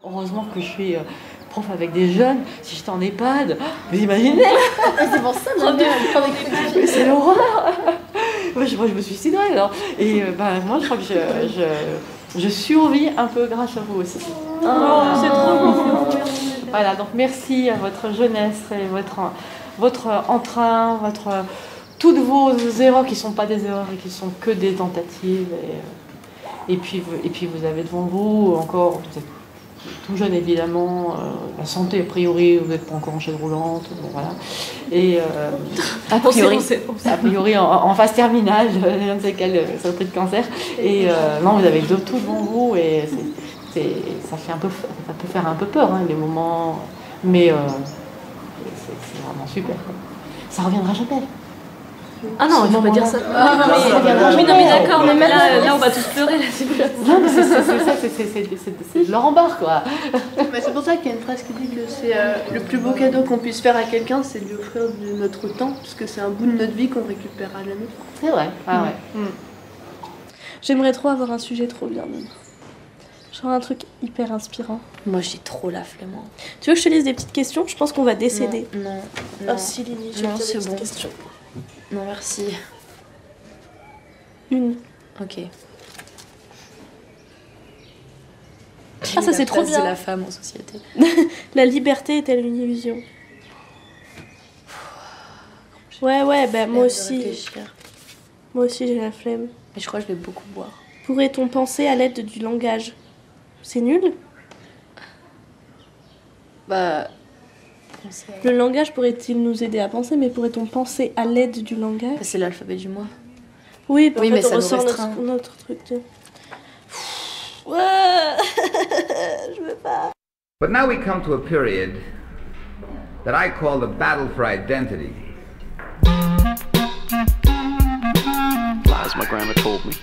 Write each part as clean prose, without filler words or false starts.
Heureusement que je suis prof avec des jeunes. Si j'étais en EHPAD, vous imaginez? C'est pour ça, mais c'est l'horreur. Moi, je me suiciderais alors. Et moi, je crois que je survis un peu grâce à vous aussi. C'est trop beau. Voilà, donc merci à votre jeunesse et votre entrain, toutes vos erreurs qui ne sont pas des erreurs et qui sont que des tentatives. Et puis vous avez devant vous encore, vous êtes tout jeune évidemment, la santé a priori, vous n'êtes pas encore en chaise roulante, bon, voilà. Et a priori en phase terminale, je ne sais quelle sortie de cancer. Et non, vous avez tout devant vous et ça peut faire un peu peur, hein, les moments, mais c'est vraiment super. Ça reviendra jamais. Ah non, il ne faut pas dire ça. Mais d'accord, mais là on va tous pleurer. Non, mais c'est Laurent Barre, quoi. Mais c'est pour ça qu'il y a une phrase qui dit que c'est le plus beau cadeau qu'on puisse faire à quelqu'un, c'est de lui offrir de notre temps, parce que c'est un bout de notre vie qu'on récupérera jamais. C'est vrai, ouais. J'aimerais trop avoir un sujet trop bien. Genre un truc hyper inspirant. Moi j'ai trop la flemme. Tu veux que je te lise des petites questions? Je pense qu'on va décéder. Non. Oh si, Lily, je vais te dire des petites questions. Non, merci. Une. Ok. Ah, ça c'est trop bien. C'est la femme en société. La liberté est-elle une illusion? Ouais, bah moi aussi. Moi aussi j'ai la flemme. Mais je crois que je vais beaucoup boire. Pourrait-on penser à l'aide du langage? C'est nul? Bah... Le langage pourrait-il nous aider à penser, mais pourrait-on penser à l'aide du langage? C'est l'alphabet du moi. Oui, mais ça on ressort notre truc de... Ouais. Je veux pas. But now we come to a period that I call the battle for identity. Lies my grandma told me.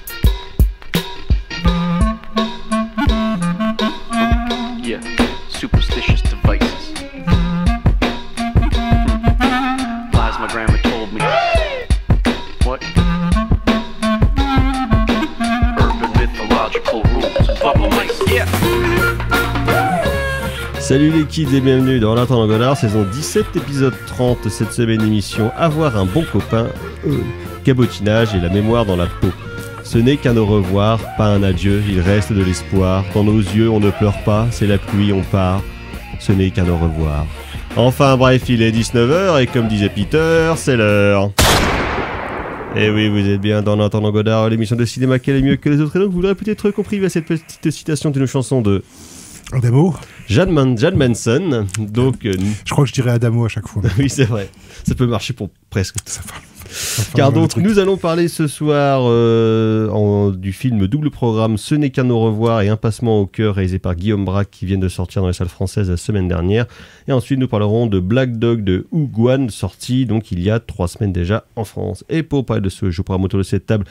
Yeah, superstitious devices. Lies my grandma told me. What? Urban mythological rules. Bubble mice, yeah. Salut les kids et bienvenue dans l'Intendant Godard, saison 17, épisode 30. Cette semaine émission Avoir un bon copain, cabotinage et la mémoire dans la peau. Ce n'est qu'un au revoir, pas un adieu, il reste de l'espoir. Dans nos yeux on ne pleure pas, c'est la pluie, on part. Ce n'est qu'un au revoir. Enfin bref, il est 19h et comme disait Peter, c'est l'heure. Et oui, vous êtes bien dans l'Intendant Godard, l'émission de cinéma qui est mieux que les autres. Et donc vous l'aurez peut-être compris via cette petite citation d'une chanson de... Adamo. Jan Manson. Donc, je crois que je dirais Adamo à chaque fois. Oui, c'est vrai. Ça peut marcher pour presque. Car donc, nous allons parler ce soir du film double programme Ce n'est qu'un au revoir et Un passement au cœur, réalisé par Guillaume Braque, qui viennent de sortir dans les salles françaises la semaine dernière. Et ensuite, nous parlerons de Black Dog de Hu Guan, sorti donc il y a 3 semaines déjà en France. Et pour parler de ce jeu programme autour de cette table,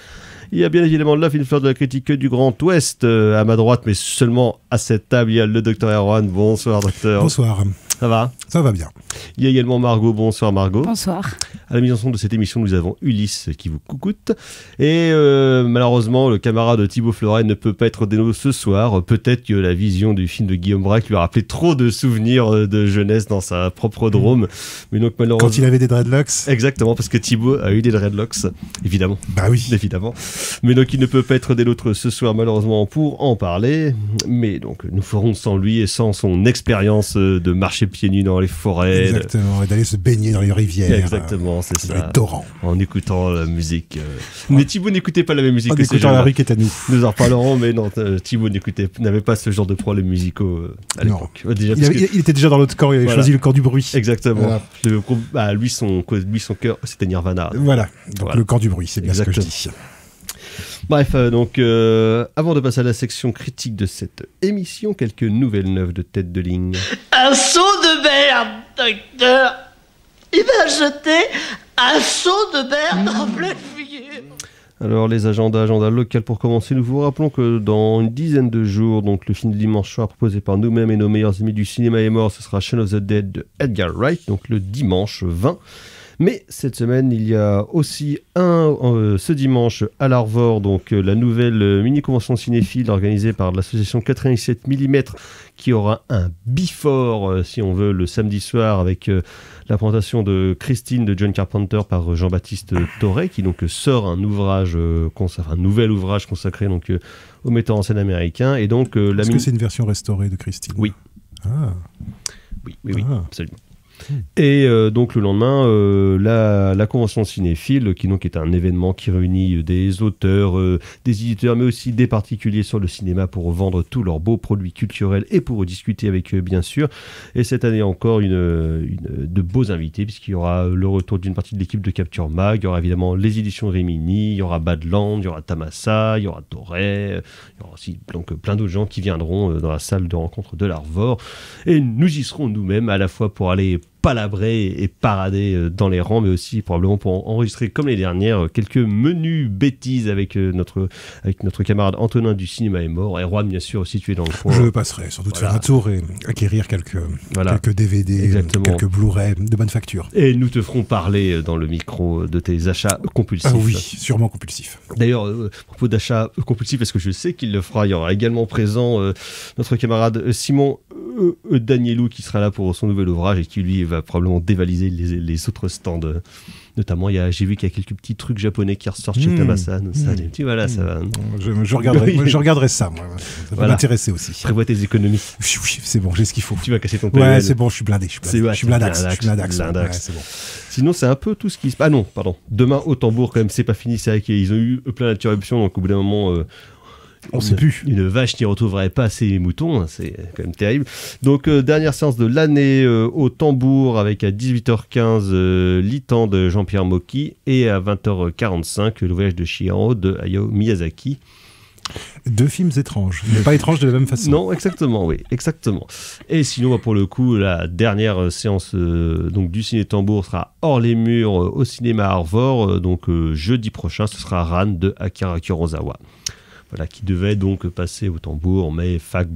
il y a bien évidemment la fine fleur de la critique du Grand Ouest à ma droite, mais seulement à cette table, il y a le docteur Erwan. Bonsoir, docteur. Bonsoir. Ça va? Ça va bien. Il y a également Margot. Bonsoir, Margot. Bonsoir. À la mise en son de cette émission, nous avons Ulysse qui vous coucoute. Et malheureusement, le camarade Thibaut Fleuret ne peut pas être des nôtres ce soir. Peut-être que la vision du film de Guillaume Braque lui a rappelé trop de souvenirs de jeunesse dans sa propre Drôme. Mais donc, malheureusement... Quand il avait des dreadlocks. Exactement, parce que Thibaut a eu des dreadlocks, évidemment. Bah oui. Évidemment. Mais donc, il ne peut pas être des nôtres ce soir, malheureusement, pour en parler. Mais donc, nous ferons sans lui et sans son expérience de marcher pieds nus dans les forêts. Exactement, et d'aller se baigner dans les rivières. Exactement, c'est ça. Dans les torrents. En écoutant la musique. Mais Thibaut n'écoutait pas la même musique que ces gens-là. En écoutant la rue qui est à nous. Nous en reparlerons, mais non, Thibaut n'avait pas ce genre de problèmes musicaux à l'époque. Déjà, il était déjà dans l'autre corps, il avait choisi le corps du bruit. Exactement. Voilà. Lui, son cœur, c'était Nirvana. Voilà, donc le corps du bruit, c'est bien ce que je dis. Bref, donc, avant de passer à la section critique de cette émission, quelques nouvelles neuves de tête de ligne. Un seau de merde, docteur. Il m'a jeté un seau de merde en pleine figure. Alors, les agendas locaux pour commencer. Nous vous rappelons que dans une dizaine de jours, donc le film de dimanche soir proposé par nous-mêmes et nos meilleurs amis du cinéma est mort, ce sera Shaun of the Dead de Edgar Wright, donc le dimanche 20. Mais cette semaine, il y a aussi ce dimanche à l'Arvor, donc la nouvelle mini-convention cinéphile organisée par l'association 87 mm, qui aura un before, si on veut, le samedi soir avec la présentation de Christine de John Carpenter par Jean-Baptiste Toré, qui donc sort un nouvel ouvrage consacré donc au metteur en scène américain. Et donc Est-ce que c'est une version restaurée de Christine ? Oui. Ah. Oui, absolument. Et donc le lendemain, la convention cinéphile, qui donc est un événement qui réunit des auteurs, des éditeurs, mais aussi des particuliers sur le cinéma pour vendre tous leurs beaux produits culturels et pour discuter avec eux, bien sûr. Et cette année encore, de beaux invités, puisqu'il y aura le retour d'une partie de l'équipe de Capture Mag, il y aura évidemment les éditions Rimini, il y aura Badland, il y aura Tamasa, il y aura Toré, il y aura aussi donc, plein d'autres gens qui viendront dans la salle de rencontre de l'Arvor. Et nous y serons nous-mêmes, à la fois pour aller palabrer et parader dans les rangs, mais aussi probablement pour enregistrer comme les dernières quelques menus bêtises avec notre camarade Antonin du Cinéma est mort, et Juan bien sûr si tu es dans le coin. Je passerai sans doute faire un tour et acquérir quelques DVD, Exactement. quelques Blu-ray de bonne facture. Et nous te ferons parler dans le micro de tes achats compulsifs. Ah oui, sûrement compulsifs. D'ailleurs, à propos d'achats compulsifs, parce que je sais qu'il le fera, il y aura également présent notre camarade Simon Danielou qui sera là pour son nouvel ouvrage et qui lui va probablement dévaliser les autres stands. Notamment, j'ai vu qu'il y a quelques petits trucs japonais qui ressortent chez Tamasa. Ça va. Je regarderai ça, moi. Ça va m'intéresser aussi. Prévois tes économies. Oui, c'est bon, j'ai ce qu'il faut. Tu vas casser ton PL. Ouais, c'est bon, je suis blindé. Je suis blindax. Ouais, c'est bon. Sinon, c'est un peu tout ce qui se passe. Ah non, pardon. Demain, au tambour, quand même, c'est pas fini. C'est vrai qu'ils ont eu plein d'interruptions, donc au bout d'un moment... on ne sait plus. Une vache n'y retrouverait pas ses moutons, c'est quand même terrible. Donc, dernière séance de l'année au tambour avec à 18h15 L'Itan de Jean-Pierre Mocky et à 20h45 Le Voyage de Chihiro de Hayao Miyazaki. Deux films étranges, mais pas étranges de la même façon. Non, exactement, oui, exactement. Et sinon, pour le coup, la dernière séance donc du Ciné-Tambour sera hors les murs au cinéma Arvor. Donc, jeudi prochain, ce sera Ran de Akira Kurosawa. Voilà, qui devait donc passer au tambour, mais fac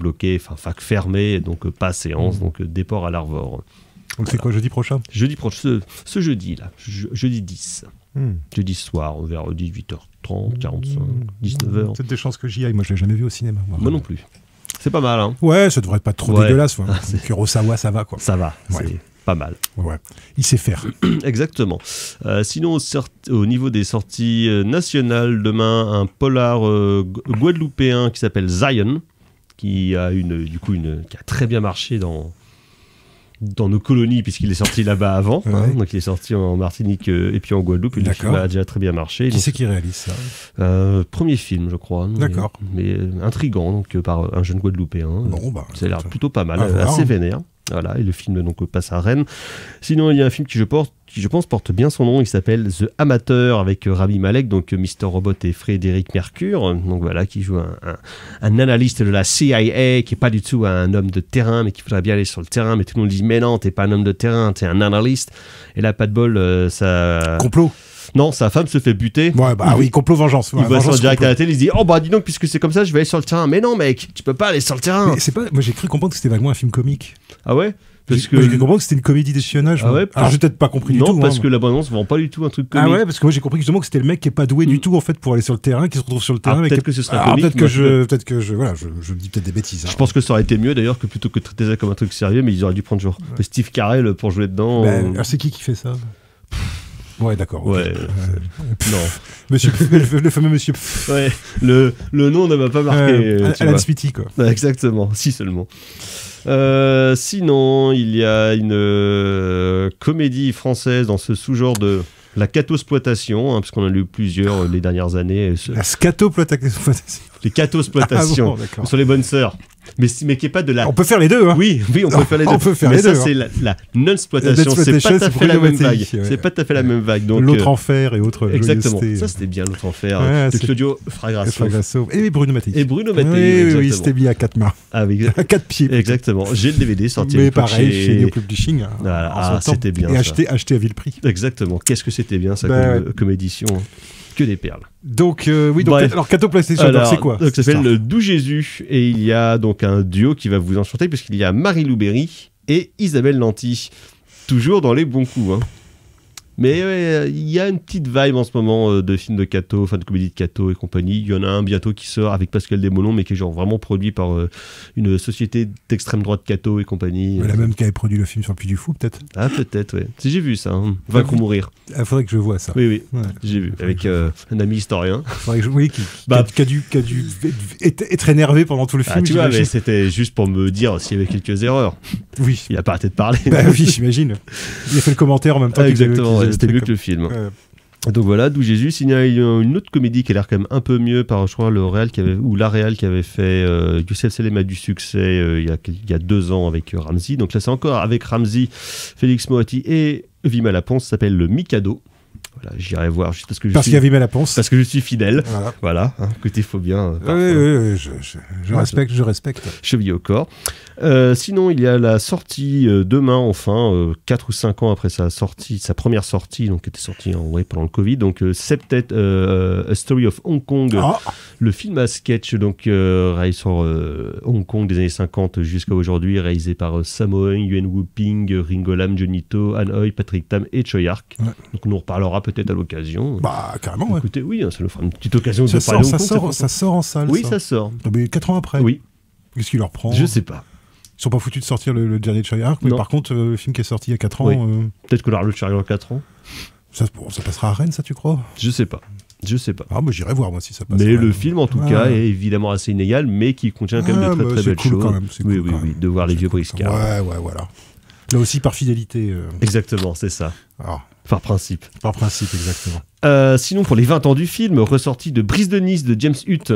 fermée, donc pas séance, donc déport à l'Arvor. Donc c'est quoi, jeudi prochain ? Jeudi prochain, ce jeudi-là, jeudi 10. Jeudi soir, vers 18h30, 45, 19h. Peut-être des chances que j'y aille, moi je l'ai jamais vu au cinéma. Moi non plus. C'est pas mal, hein. Ouais, ça devrait pas être trop dégueulasse. Kurosawa, ça va, quoi. Ça va, ouais. C'est pas mal. Ouais, il sait faire. Exactement. Sinon, au niveau des sorties nationales, demain, un polar guadeloupéen qui s'appelle Zion, qui a qui a très bien marché dans nos colonies, puisqu'il est sorti là-bas avant. Ouais. Donc il est sorti en Martinique et puis en Guadeloupe. Et le film a déjà très bien marché. Qui c'est qui réalise ça ? Premier film, je crois. D'accord. Mais intriguant, donc par un jeune Guadeloupéen. Bon, ça a l'air plutôt pas mal, assez vénère. Voilà, et le film donc passe à Rennes. Sinon, il y a un film qui je pense porte bien son nom. Il s'appelle The Amateur avec Rami Malek, donc Mr. Robot et Frédéric Mercure. Donc voilà, qui joue un analyste de la CIA qui est pas du tout un homme de terrain, mais qui voudrait bien aller sur le terrain. Mais tout le monde dit mais non, t'es pas un homme de terrain, t'es un analyste. Et là, pas de bol, ça. Complot. Non, sa femme se fait buter. Ouais, oui, complot vengeance. Il va sur direct à la télé, il se dit oh bah dis donc, puisque c'est comme ça, je vais aller sur le terrain. Mais non, mec, tu peux pas aller sur le terrain. Mais c'est pas. Moi, j'ai cru comprendre que c'était vaguement un film comique. Ah ouais? J'ai cru comprendre que c'était une comédie d'espionnage. Ah ouais, alors j'ai peut-être pas compris du tout. Non, parce que la bande-annonce vend pas du tout un truc comique. Ah ouais, parce que moi j'ai compris justement que c'était le mec qui est pas doué du tout en fait pour aller sur le terrain, qui se retrouve sur le terrain. Peut-être que ce sera comique. Peut-être que je dis peut-être des bêtises. Je pense que ça aurait été mieux d'ailleurs que plutôt que de traiter ça comme un truc sérieux, mais ils auraient dû prendre genre Steve Carell pour jouer dedans. Alors c'est qui fait ça? Ouais, d'accord. Ouais. Non. Monsieur, le fameux monsieur. Ouais. Le nom ne m'a pas marqué. Alan Smithy, quoi. Exactement. Si seulement. Sinon, il y a une comédie française dans ce sous-genre de la catоспloitation, puisqu'on en a lu plusieurs les dernières années. La scatoploitation. Les catоспloitations. Ah bon, sur les bonnes sœurs. Mais qui est pas de la. On peut faire les deux, hein. Oui, on peut faire les deux. On peut faire mais les ça, deux. c'est la non-exploitation. C'est pas tout à fait la même vague. C'est pas tout à fait la même vague. Donc, l'autre enfer et autre. Exactement. Ça, c'était bien, l'autre enfer. De Claudio Fragrasso. Et Bruno Mattei. Oui, c'était mis à 4 mains. À 4 pieds. Exactement. J'ai le DVD sorti. Mais pareil, chez Néo Publishing. C'était bien. Et acheté à vil prix. Exactement. Qu'est-ce que c'était bien, ça, comme édition. Que des perles. Donc, alors Catoplastation, c'est quoi? Ça s'appelle le Doux Jésus, et il y a donc un duo qui va vous enchanter, puisqu'il y a Marie-Lou Berry et Isabelle Nanty. Toujours dans les bons coups. Mais il y a une petite vibe en ce moment de films de Kato, enfin de comédie de Kato et compagnie. Il y en a un bientôt qui sort avec Pascal Desmolons, mais qui est genre vraiment produit par une société d'extrême droite Kato et compagnie. La même qui avait produit le film sur le Puy du Fou, peut-être. Ah, peut-être, ouais. Si j'ai vu ça, hein. Vaincre ou mourir. Il faudrait que je vois ça. Oui, Ouais. j'ai vu. Avec un ami historien. Faudrait que oui, qui a dû être énervé pendant tout le film. Tu vois, mais c'était juste pour me dire s'il y avait quelques erreurs. Oui. Il a pas arrêté de parler. Bah oui, j'imagine. Il a fait le commentaire en même temps. Exactement, c'était mieux que le film. Donc voilà, d'où Jésus. Il y a une autre comédie qui a l'air quand même un peu mieux par, je crois, le réal la réal qui avait fait Youssef Selem a du succès il y a 2 ans avec Ramzy. Donc là, c'est encore avec Ramzy, Félix Moati et Vima Laponce. Ça s'appelle le Mikado. Voilà, j'irai voir juste parce que qu'il y a Vima Laponce. Parce que je suis fidèle. Voilà, hein, écoutez, il faut bien. Oui, je respecte. Cheville au corps. Sinon, il y a la sortie demain, enfin, 4 ou 5 ans après sa première sortie, donc qui était sortie pendant le Covid, donc Septet, A Story of Hong Kong, le film à sketch, donc réalisé sur Hong Kong des années 50 jusqu'à aujourd'hui, réalisé par Sammo Hung, Yuen Woo-ping, Ringo Lam, Johnny To, Han Hoi, Patrick Tam et Choi Ark. Ouais. Donc on en reparlera peut-être à l'occasion. Bah, carrément, écoutez, oui, ça nous fera une petite occasion de parler Hong Kong. Ça sort en salle. Oui, ça sort. Mais 4 ans après. Oui. Qu'est-ce qu'il leur prend? Je sais pas. Ils sont pas foutus de sortir le dernier de Choi Ark, mais par contre, le film qui est sorti il y a 4 ans... Oui. Peut-être que le Choi Ark dans 4 ans. Ça passera à Rennes, ça, tu crois? Je sais pas. Ah, moi j'irai voir, moi, si ça passe. Mais le film, en tout cas, est évidemment assez inégal, mais qui contient quand même de très très belles choses. Quand même, oui, de voir les vieux briscards. Ouais, voilà. Là aussi, par fidélité. Exactement, c'est ça. Par principe. Par principe, exactement. Sinon, pour les 20 ans du film, ressorti de Brise de Nice de James Hutt.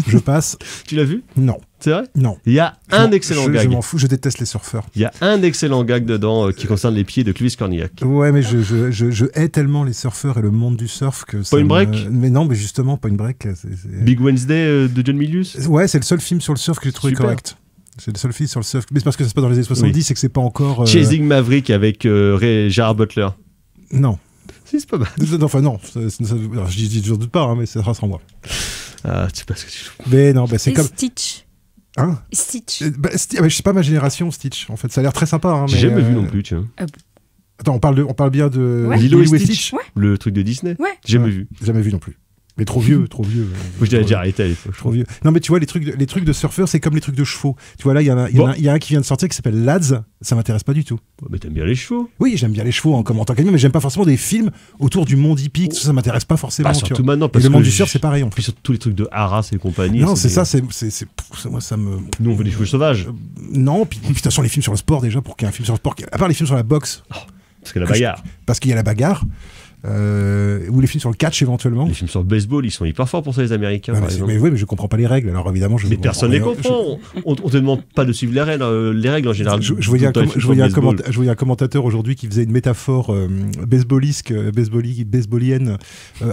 Je passe. Tu l'as vu? Non. C'est vrai? Non. Il y a un excellent gag. Je m'en fous, je déteste les surfeurs. Il y a un excellent gag dedans qui concerne les pieds de Clovis Cornillac. Ouais, mais je hais tellement les surfeurs et le monde du surf que ça. Point Break? Mais non, mais justement, Point Break. Big Wednesday de John Milius? Ouais, c'est le seul film sur le surf que j'ai trouvé correct. C'est le seul film sur le surf. Mais c'est parce que ça se passe dans les années 70 et que c'est pas encore. Chasing Maverick avec Gerard Butler. Non. Si, c'est pas mal. Enfin, non. Je doute pas, hein, mais ça sera sans moi. Ah, tu sais pas ce que tu fais. Mais non, c'est comme. Stitch. Hein? Stitch. Je sais pas ma génération, Stitch. En fait, ça a l'air très sympa. Hein, j'ai jamais vu non plus, tu vois. Attends, on parle bien de Lilo et Stitch, le truc de Disney. Ouais. Jamais vu. Jamais vu non plus. Mais trop vieux. Je l'avais déjà arrêté à l'époque. Trop vieux. Non, mais tu vois, les trucs de surfeurs, c'est comme les trucs de chevaux. Tu vois, là, il y a un qui vient de sortir qui s'appelle Lads. Ça m'intéresse pas du tout. Mais t'aimes bien les chevaux? Oui, j'aime bien les chevaux en tant qu'animal, mais j'aime pas forcément des films autour du monde hippique. Ça m'intéresse pas forcément. Surtout maintenant, parce que le monde du surf, c'est pareil. En plus, sur tous les trucs de Haras et compagnie. Non, c'est ça. Moi, ça me. Nous, on veut des chevaux sauvages. Non, puis de toute façon, les films sur le sport, déjà, pour qu'il y ait un film sur le sport, à part les films sur la boxe. Parce qu'il y a la bagarre. Parce qu'il y a la bagarre. Ou les films sur le catch éventuellement. Les films sur le baseball, ils sont hyper forts pour ça, les Américains. Mais oui, mais je comprends pas les règles. Alors évidemment, mais personne les comprend. On te demande pas de suivre les règles en général. Je voyais un commentateur aujourd'hui qui faisait une métaphore baseballienne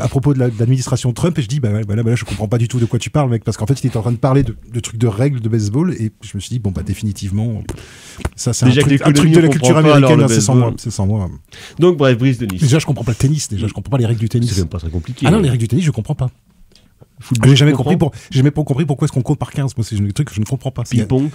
à propos de l'administration Trump, et je dis là, je comprends pas du tout de quoi tu parles, mec, parce qu'en fait, il était en train de parler de trucs de règles de baseball, et je me suis dit définitivement, ça c'est un truc de la culture américaine, c'est sans moi. Donc bref, Brise de Nice. Déjà, je comprends pas le tennis. Je comprends pas les règles du tennis. C'est quand même pas très compliqué. Ah non, les règles du tennis, je comprends pas. J'ai jamais compris pourquoi est-ce qu'on compte par 15. Moi, c'est un truc que je ne comprends pas. Ping-pong.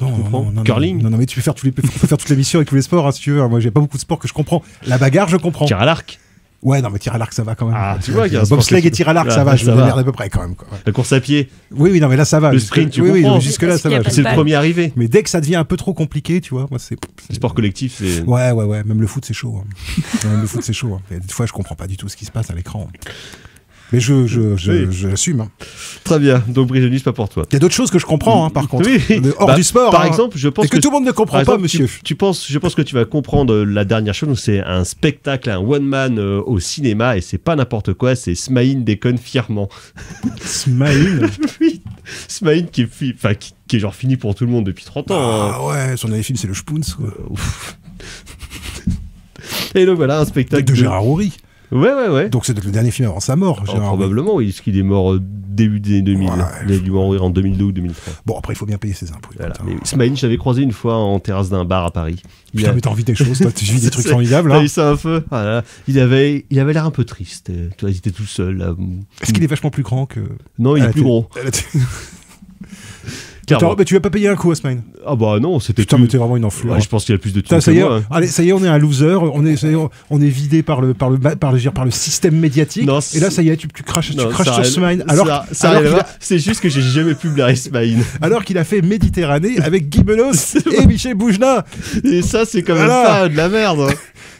Non. Curling. Non, mais tu peux faire toute l'émission avec tous les sports, hein, si tu veux. Moi, j'ai pas beaucoup de sports que je comprends. La bagarre, je comprends. Tir à l'arc. Ouais, non, mais tir à l'arc, ça va quand même. Ah, tu vois, il y a bobsleigh et tir à l'arc, ça va. Je me démerde à peu près quand même. La course à pied. Oui, non, mais là, ça va. Le sprint, tu comprends. Oui, jusque-là, ça va. C'est le premier arrivé. Mais dès que ça devient un peu trop compliqué, tu vois, moi, c'est. Le sport collectif, c'est. Ouais. Même le foot, c'est chaud. Même le foot, c'est chaud. Des fois, je comprends pas du tout ce qui se passe à l'écran. Mais je l'assume. Très bien. Donc, Brise de Nice, pas pour toi. Il y a d'autres choses que je comprends, par contre. Oui. Hors du sport. Par exemple, je pense que tout le monde ne comprend pas, monsieur. Je pense que tu vas comprendre la dernière chose. C'est un spectacle, un one-man au cinéma, et c'est pas n'importe quoi. C'est Smaïn déconne fièrement. Smaïn. Oui. Smaïn qui est genre fini pour tout le monde depuis 30 ans. Ah ouais, son dernier film, c'est le Spoons. Et donc voilà, un spectacle de Gérard Houry. Ouais. Donc c'est le dernier film avant sa mort. Probablement, oui, parce qu'il est mort début des années 2000. Il a dû mourir en 2002 ou 2003. Bon, après, il faut bien payer ses impôts. Voilà. Smaïn, je l'avais croisé une fois en terrasse d'un bar à Paris. Putain, mais t'as envie des choses, toi, tu vis des trucs formidables. T'as vu ça un peu. Voilà. Il avait l'air un peu triste. Tu vois, il était tout seul. Là. Est-ce qu'il est vachement plus grand que... Non, il est plus gros. Mais tu vas pas payer un coup, Asmine. Ah bah non, c'était. Putain, mais t'es vraiment une enflure. Ouais, je pense qu'il y a plus de thunes ça y est, que moi. allez, ça y est, on est un loser. On est vidé par le système médiatique. Non, et là, ça y est, tu craches sur Smaïn. C'est juste que j'ai jamais pu blairer Smaïn. Alors qu'il a fait Méditerranée avec Guy Belos et Michel Boujna. Et ça, c'est quand même pas de la merde.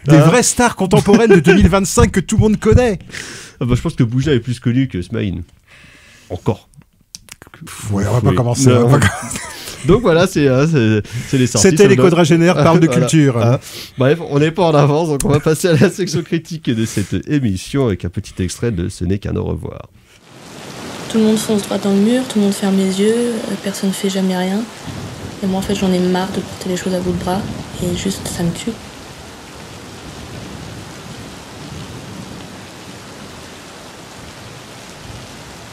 Des vraies stars contemporaines de 2025 que tout le monde connaît. Ah bah, je pense que Boujna est plus connu que Smaïn. Encore. Ouais, on va pas commencer. Donc voilà, c'est les sorties. C'était les quadragénaires parlent de culture. Bref, on n'est pas en avance, donc on va passer à la section critique de cette émission avec un petit extrait de Ce n'est qu'un au revoir. Tout le monde fonce droit dans le mur, tout le monde ferme les yeux, personne ne fait jamais rien. Et moi en fait j'en ai marre de porter les choses à bout de bras et juste ça me tue.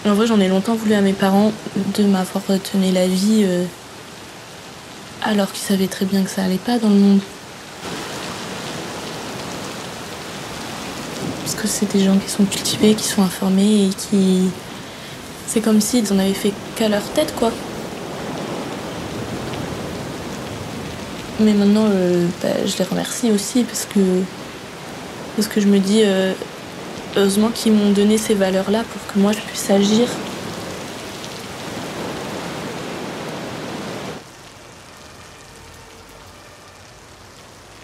En vrai, j'en ai longtemps voulu à mes parents de m'avoir donné la vie alors qu'ils savaient très bien que ça allait pas dans le monde. Parce que c'est des gens qui sont cultivés, qui sont informés et qui... C'est comme s'ils en avaient fait qu'à leur tête, quoi. Mais maintenant, je les remercie aussi parce que je me dis... heureusement qu'ils m'ont donné ces valeurs-là pour que moi je puisse agir.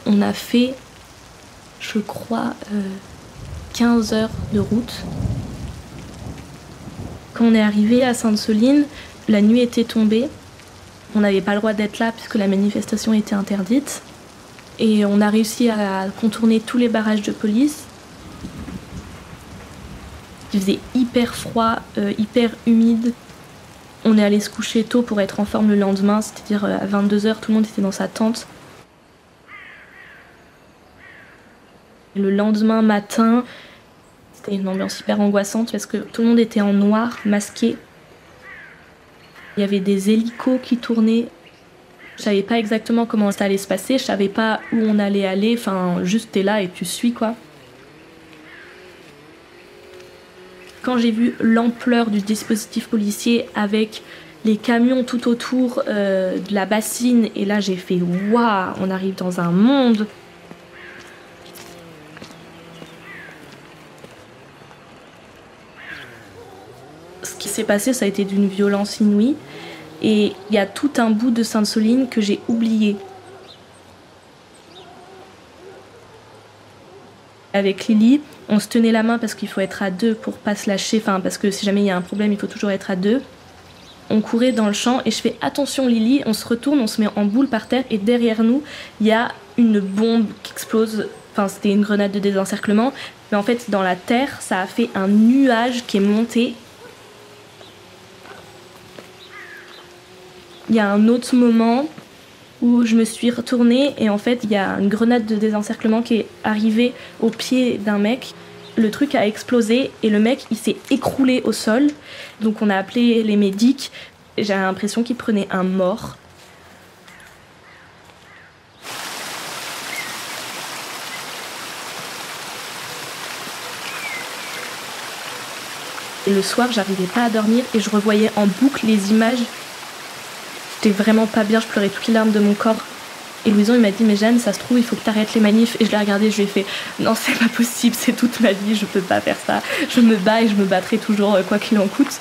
On a fait, je crois, 15 heures de route. Quand on est arrivé à Sainte-Soline, la nuit était tombée. On n'avait pas le droit d'être là puisque la manifestation était interdite. Et on a réussi à contourner tous les barrages de police. Il faisait hyper froid, hyper humide. On est allé se coucher tôt pour être en forme le lendemain, c'est-à-dire à 22h, tout le monde était dans sa tente. Le lendemain matin, c'était une ambiance hyper angoissante parce que tout le monde était en noir, masqué. Il y avait des hélicos qui tournaient. Je savais pas exactement comment ça allait se passer, je savais pas où on allait aller, enfin juste t'es là et tu suis quoi. Quand j'ai vu l'ampleur du dispositif policier avec les camions tout autour de la bassine, et là j'ai fait waouh, on arrive dans un monde. Ce qui s'est passé, ça a été d'une violence inouïe, et il y a tout un bout de Sainte-Soline que j'ai oublié. Avec Lily, on se tenait la main parce qu'il faut être à deux pour pas se lâcher, enfin parce que si jamais il y a un problème, il faut toujours être à deux. On courait dans le champ et je fais attention Lily, on se retourne, on se met en boule par terre et derrière nous, il y a une bombe qui explose. Enfin, c'était une grenade de désencerclement, mais en fait, dans la terre, ça a fait un nuage qui est monté. Il y a un autre moment où je me suis retournée et en fait il y a une grenade de désencerclement qui est arrivée au pied d'un mec. Le truc a explosé et le mec il s'est écroulé au sol. Donc on a appelé les médics. J'ai l'impression qu'il prenait un mort. Et le soir j'arrivais pas à dormir et je revoyais en boucle les images. J'étais vraiment pas bien, je pleurais toutes les larmes de mon corps. Et Louison il m'a dit mais Jeanne, ça se trouve il faut que t'arrêtes les manifs. Et je l'ai regardé, je lui ai fait non c'est pas possible, c'est toute ma vie, je peux pas faire ça. Je me bats et je me battrai toujours quoi qu'il en coûte.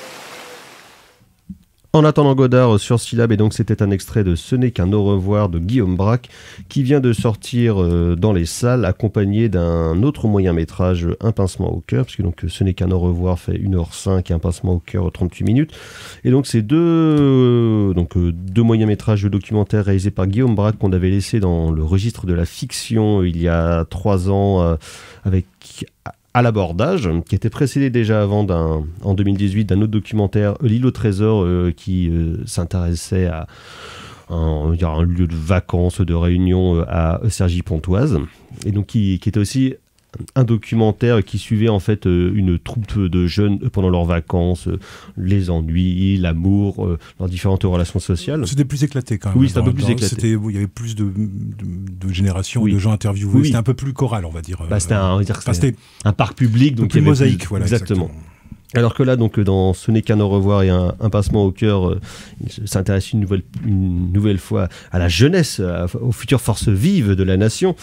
En attendant Godard sur Syllab, et donc c'était un extrait de Ce n'est qu'un au revoir de Guillaume Braque qui vient de sortir dans les salles accompagné d'un autre moyen-métrage, Un pincement au cœur, puisque donc Ce n'est qu'un au revoir fait 1h05 et Un pincement au cœur 38 minutes. Et donc c'est deux moyens-métrages de documentaires réalisés par Guillaume Braque qu'on avait laissé dans le registre de la fiction il y a 3 ans avec À l'abordage, qui était précédé déjà avant en 2018 d'un autre documentaire, L'île au trésor, qui s'intéressait à un lieu de vacances, de réunion à Cergy-Pontoise, et donc qui était aussi un documentaire qui suivait en fait une troupe de jeunes pendant leurs vacances, les ennuis, l'amour, leurs différentes relations sociales. C'était plus éclaté quand même. Oui, c'était un peu plus éclaté. Il y avait plus de générations, de gens interviewés. Oui. C'était un peu plus choral, on va dire. C'était un parc public, donc plus mosaïque, voilà. Exactement. Alors que là, donc, dans Ce n'est qu'un au revoir et un pincement au cœur, il s'intéresse une nouvelle fois à la jeunesse, aux futures forces vives de la nation.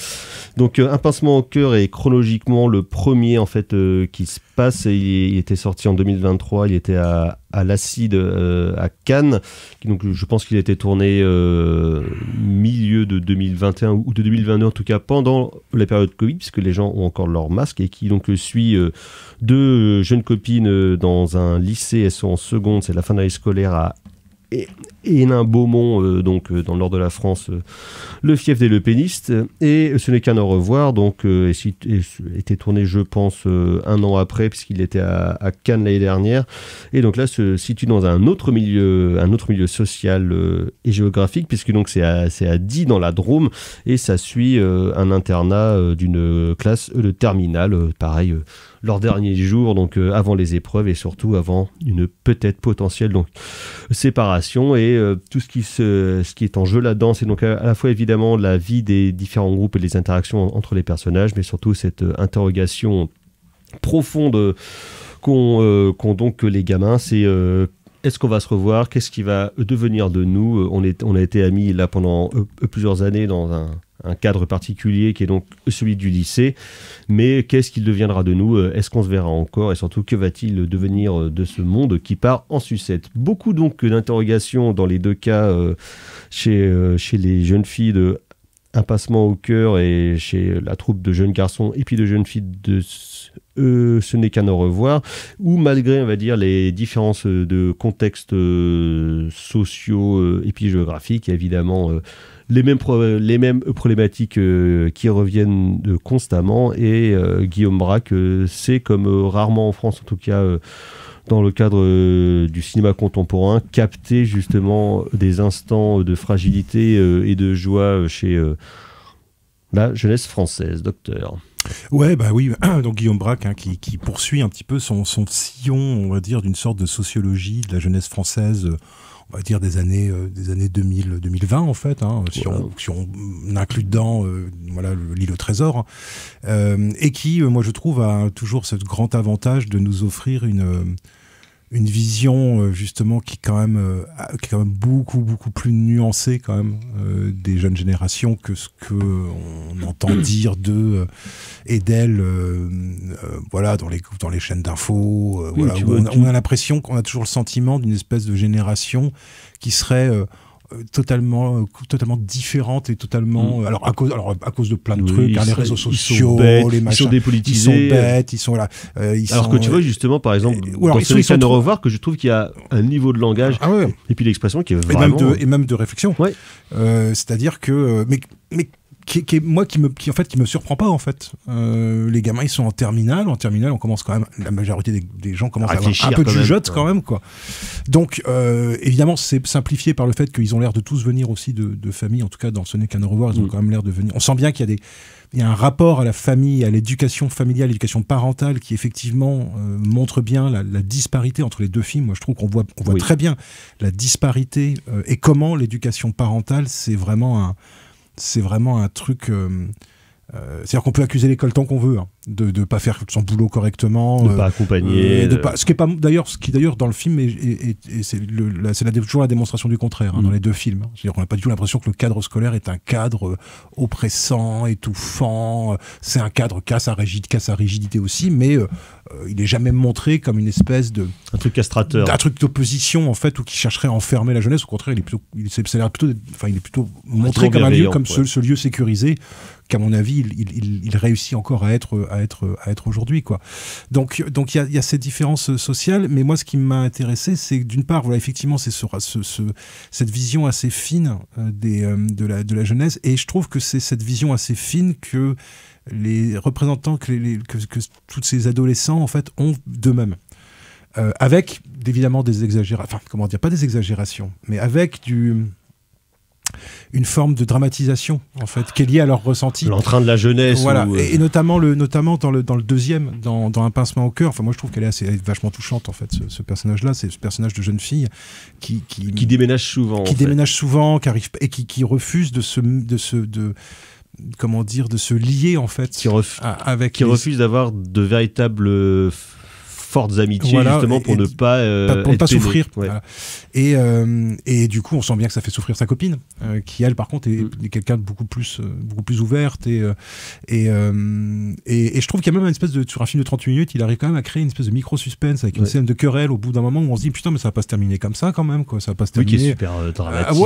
Donc, un pincement au cœur est chronologiquement le premier, en fait, qui se passe. Il était sorti en 2023, il était à l'Acide à Cannes. Donc, je pense qu'il a été tourné milieu de 2021 ou de 2022, en tout cas pendant la période Covid, puisque les gens ont encore leur masque, et qui donc suit deux jeunes copines dans un lycée. Elles sont en seconde, c'est la fin de l'année scolaire à Hénin-Beaumont, donc dans le nord de la France, le fief des Le Pénistes. Et Ce n'est qu'un au revoir, donc était tourné, je pense, un an après, puisqu'il était à Cannes l'année dernière. Et donc là, se situe dans un autre milieu social et géographique, puisque donc c'est à Die dans la Drôme, et ça suit un internat d'une classe de terminale, pareil. Leurs derniers jours, donc avant les épreuves et surtout avant une peut-être potentielle donc séparation, et tout ce qui est en jeu là-dedans, c'est donc à la fois évidemment la vie des différents groupes et les interactions entre les personnages, mais surtout cette interrogation profonde qu'ont donc les gamins, c'est est-ce qu'on va se revoir, qu'est-ce qui va devenir de nous, on a été amis là pendant plusieurs années dans un cadre particulier qui est donc celui du lycée, mais qu'est-ce qu'il deviendra de nous, est-ce qu'on se verra encore, et surtout que va-t-il devenir de ce monde qui part en sucette. Beaucoup donc d'interrogations dans les deux cas, chez les jeunes filles de Un pincement au cœur et chez la troupe de jeunes garçons et puis de jeunes filles de Ce n'est qu'un au revoir, où malgré, on va dire, les différences de contextes sociaux et puis géographiques, il y a évidemment les mêmes problématiques qui reviennent constamment, et Guillaume Braque c'est, comme rarement en France en tout cas, dans le cadre du cinéma contemporain, capter justement des instants de fragilité et de joie chez la jeunesse française. Docteur. Ouais, bah oui, donc Guillaume Braque, qui poursuit un petit peu son sillon, on va dire, d'une sorte de sociologie de la jeunesse française, on va dire des années 2020 en fait, si on inclut dedans l'île au trésor, et qui, moi je trouve, a toujours ce grand avantage de nous offrir une vision justement qui est quand même beaucoup plus nuancée quand même des jeunes générations que ce que on entend dire d'eux et d'elles dans les chaînes d'infos, on a l'impression qu'on a toujours le sentiment d'une espèce de génération qui serait totalement différente et totalement alors à cause de plein de trucs, les réseaux sociaux, les machins, ils sont dépolitisés, ils sont bêtes, ils sont là, alors que tu vois justement par exemple dans Ce n'est qu'un au revoir, que je trouve qu'il y a un niveau de langage et puis l'expression qui est vraiment et même de réflexion, c'est-à-dire que qui me surprend pas en fait. Les gamins ils sont en terminale, on commence quand même, la majorité des gens commencent à avoir un peu de jugeote quand même quoi. Donc évidemment c'est simplifié par le fait qu'ils ont l'air de tous venir aussi de famille, en tout cas dans Ce n'est qu'un au revoir, ils ont quand même l'air de venir. On sent bien qu'il y a un rapport à la famille, à l'éducation familiale, l'éducation parentale qui effectivement montre bien la disparité entre les deux films. Moi je trouve qu'on voit très bien la disparité et comment l'éducation parentale c'est vraiment un truc. C'est-à-dire qu'on peut accuser l'école tant qu'on veut de pas faire son boulot correctement, de pas accompagner, ce qui d'ailleurs dans le film c'est toujours la démonstration du contraire dans les deux films. C'est-à-dire qu'on n'a pas du tout l'impression que le cadre scolaire est un cadre oppressant, étouffant. C'est un cadre qui a sa rigidité aussi, mais il n'est jamais montré comme une espèce de un truc castrateur, un truc d'opposition en fait, ou qui chercherait à enfermer la jeunesse. Au contraire, il est plutôt montré comme un lieu, comme ce lieu sécurisé qu'à mon avis il réussit encore à être aujourd'hui quoi. Donc il y a ces différences sociales, mais moi ce qui m'a intéressé c'est d'une part effectivement c'est cette vision assez fine de la jeunesse, et je trouve que c'est cette vision assez fine que les représentants que tous ces adolescents en fait ont d'eux-mêmes, avec évidemment des exagérations, pas des exagérations, mais avec une forme de dramatisation en fait qui est liée à leur ressenti, l'entrain de la jeunesse, et notamment dans le deuxième, dans Un pincement au cœur. Enfin moi je trouve qu'elle est vachement touchante en fait, ce personnage là, c'est ce personnage de jeune fille qui déménage souvent, qui arrive et qui refuse de se lier en fait, qui refuse d'avoir de véritables fortes amitiés, justement, pour ne pas pour ne pas souffrir. Ouais. Voilà. Et du coup, on sent bien que ça fait souffrir sa copine, qui elle, par contre, est quelqu'un de beaucoup plus ouverte. Et je trouve qu'il y a même une espèce sur un film de 38 minutes, il arrive quand même à créer une espèce de micro-suspense avec une scène de querelle au bout d'un moment où on se dit putain, mais ça va pas se terminer comme ça quand même, quoi. Ça va pas se terminer. Qui est super dramatique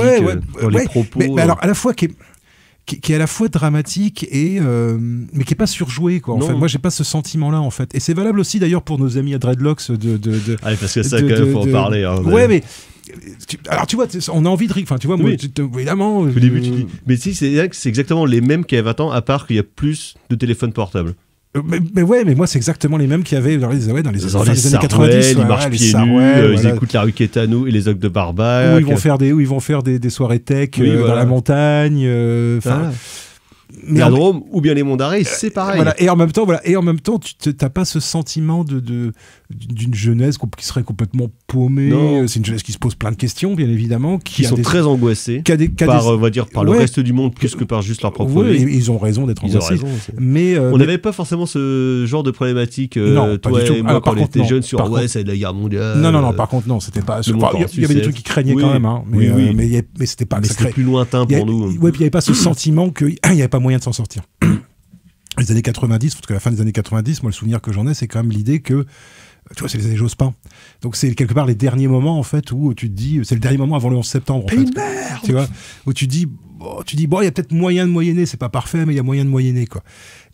dans les propos. Mais alors, à la fois qui est à la fois dramatique et mais qui est pas surjoué, quoi. En fait, moi j'ai pas ce sentiment là, en fait, et c'est valable aussi d'ailleurs pour nos amis à Dreadlocks parce que ça quand même faut en parler, hein, mais alors tu vois, on a envie de rire, enfin tu vois, moi évidemment au début tu dis, mais si c'est exactement les mêmes qu'il y a 20 ans, à part qu'il y a plus de téléphones portables. Mais moi c'est exactement les mêmes qu'il y avait dans les années 90. Ils marchent pieds nus, ils écoutent la rue Quétanou et les Ogres de Barbac. Où ils vont faire des soirées tech dans la montagne. Mais la Drôme ou bien les Monts d'Arrée, c'est pareil. Voilà. Et en même temps, tu n'as pas ce sentiment d'une jeunesse qui serait complètement paumée. Non. C'est une jeunesse qui se pose plein de questions, bien évidemment. Qui sont très angoissés on va dire, par le reste du monde plus que par juste leur propre vie. Ils ont raison d'être angoissés. Mais on n'avait pas forcément ce genre de problématique, toi et moi, quand on était jeunes, sur c'est de la guerre mondiale. Non, par contre, non, c'était pas. Il y avait des trucs qui craignaient quand même, mais c'était pas. Mais c'était plus lointain pour nous. Oui, puis il n'y avait pas ce sentiment qu'il n'y avait pas moyen de s'en sortir. Les années 90, parce que la fin des années 90, moi le souvenir que j'en ai, c'est quand même l'idée que, tu vois, c'est les années Jospin. Donc c'est quelque part les derniers moments, en fait, où tu te dis, c'est le dernier moment avant le 11 septembre, en fait. Merde, tu vois, où tu dis, il y a peut-être moyen de moyenner, c'est pas parfait, mais il y a moyen de moyenner, quoi.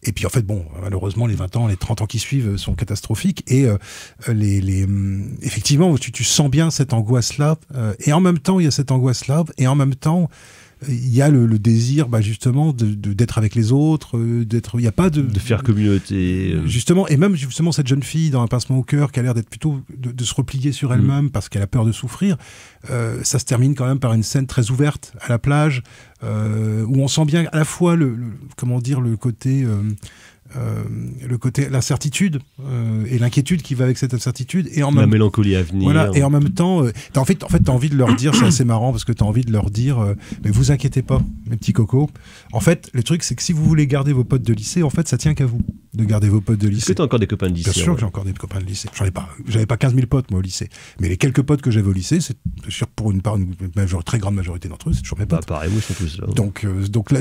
Et puis en fait, malheureusement, les 20 ans, les 30 ans qui suivent sont catastrophiques. Et effectivement, tu sens bien cette angoisse-là. Et en même temps, il y a cette angoisse-là. Et en même temps, il y a le désir, justement, d'être avec les autres, il y a pas de faire communauté. Justement, et même justement cette jeune fille dans Un pincement au cœur qui a l'air d'être plutôt de se replier sur elle-même parce qu'elle a peur de souffrir. Ça se termine quand même par une scène très ouverte à la plage où on sent bien à la fois le côté l'incertitude et l'inquiétude qui va avec cette incertitude, et en la mélancolie à venir. Voilà, et en même temps, t'as envie de leur dire, c'est assez marrant parce que t'as envie de leur dire, mais vous inquiétez pas, mes petits cocos. En fait, le truc, c'est que si vous voulez garder vos potes de lycée, en fait, ça tient qu'à vous de garder vos potes de lycée. Est-ce que t'as encore des copains de lycée? Bien sûr que j'ai encore des copains de lycée. J'avais pas 15 000 potes, moi, au lycée. Mais les quelques potes que j'avais au lycée, c'est pour une très grande majorité d'entre eux, c'est toujours mes potes. Pareil, moi, je suis tous là.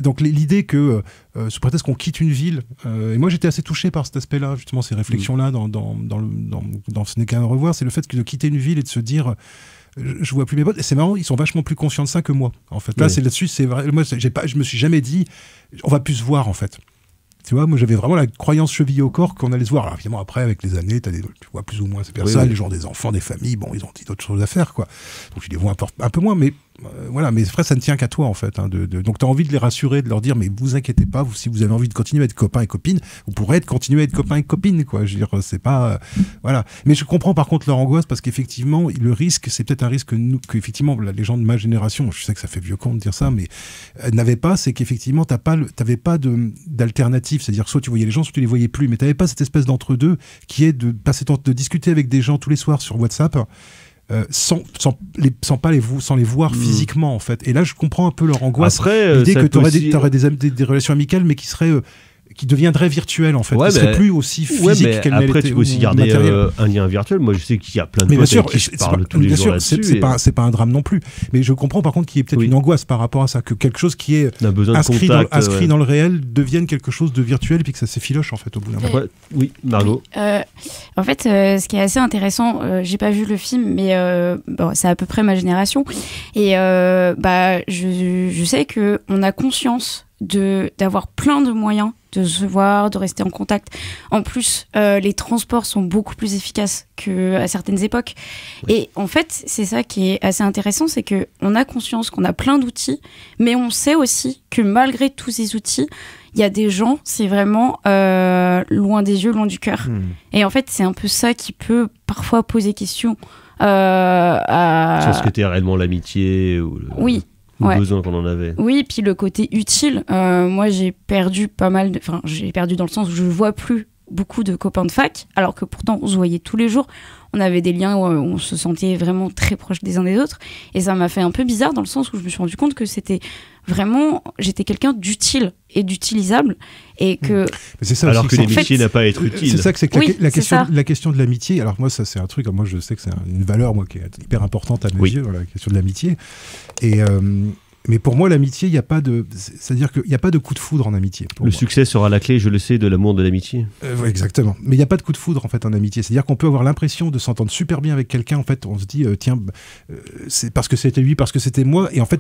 Donc l'idée que, sous prétexte qu'on quitte une ville, et moi, j'étais assez touché par cet aspect-là, justement, ces réflexions-là dans Ce n'est qu'un au revoir, c'est le fait de quitter une ville et de se dire, je vois plus mes potes. Et c'est marrant, ils sont vachement plus conscients de ça que moi, en fait. Là, c'est là-dessus, c'est vrai. Moi, je me suis jamais dit, on va plus se voir, en fait. Tu vois, moi j'avais vraiment la croyance chevillée au corps qu'on allait se voir. Alors évidemment, après, avec les années, tu vois plus ou moins ces personnes, les gens, des enfants, des familles, ils ont d'autres choses à faire, quoi. Donc tu les vois un peu moins, mais voilà. Mais après, ça ne tient qu'à toi, en fait. Donc tu as envie de les rassurer, de leur dire, mais vous inquiétez pas, si vous avez envie de continuer à être copains et copines, vous pourrez continuer à être copains et copines, quoi. Je veux dire, c'est pas. Voilà. Mais je comprends par contre leur angoisse, parce qu'effectivement, le risque, c'est peut-être un risque qu'effectivement, les gens de ma génération, je sais que ça fait vieux con de dire ça, mais n'avaient pas, c'est qu'effectivement, t'avais pas d'alternative. C'est-à-dire que soit tu voyais les gens, soit tu les voyais plus, mais tu n'avais pas cette espèce d'entre-deux qui est de discuter avec des gens tous les soirs sur WhatsApp sans les voir physiquement, en fait. Et là, je comprends un peu leur angoisse. Après, l'idée que tu aurais des relations amicales, mais qui deviendraient virtuelles, en fait. Qui seraient plus aussi physiques qu'elles n'étaient. Après, tu peux aussi garder un lien virtuel. Moi, je sais qu'il y a plein de potes qui se parlent tous les jours là-dessus. C'est pas un drame non plus. Mais je comprends, par contre, qu'il y ait peut-être une angoisse par rapport à ça, que quelque chose qui est inscrit dans le réel devienne quelque chose de virtuel, et puis que ça s'effiloche, en fait, au bout d'un moment. Oui, Margot. En fait, ce qui est assez intéressant, j'ai pas vu le film, mais c'est à peu près ma génération. Et je sais qu'on a conscience d'avoir plein de moyens de se voir, de rester en contact. En plus, les transports sont beaucoup plus efficaces qu'à certaines époques. Et en fait, c'est ça qui est assez intéressant, c'est qu'on a conscience qu'on a plein d'outils, mais on sait aussi que malgré tous ces outils, il y a des gens, c'est vraiment loin des yeux, loin du cœur. Et en fait, c'est un peu ça qui peut parfois poser question. Sur ce que t'es réellement l'amitié ou le besoin qu'on en avait. Oui, puis le côté utile. Moi, j'ai perdu pas mal j'ai perdu dans le sens où je vois plus beaucoup de copains de fac, alors que pourtant, on se voyait tous les jours. On avait des liens où on se sentait vraiment très proches des uns des autres. Et ça m'a fait un peu bizarre dans le sens où je me suis rendu compte que c'était vraiment, j'étais quelqu'un d'utile et d'utilisable. Et que... C'est ça alors aussi, que l'amitié n'a pas à être utile. C'est ça que c'est que Oui, la question de l'amitié. Alors moi, ça c'est un truc. Moi, je sais que c'est une valeur moi qui est hyper importante à mes yeux, la question de l'amitié. Et mais pour moi, l'amitié, il n'y a pas de, c'est-à-dire qu'il n'y a pas de coup de foudre en amitié. Le succès sera la clé, je le sais, de l'amour de l'amitié. Ouais, exactement. Mais il n'y a pas de coup de foudre en fait en amitié. C'est-à-dire qu'on peut avoir l'impression de s'entendre super bien avec quelqu'un. En fait, on se dit tiens, c'est parce que c'était lui, parce que c'était moi. Et en fait,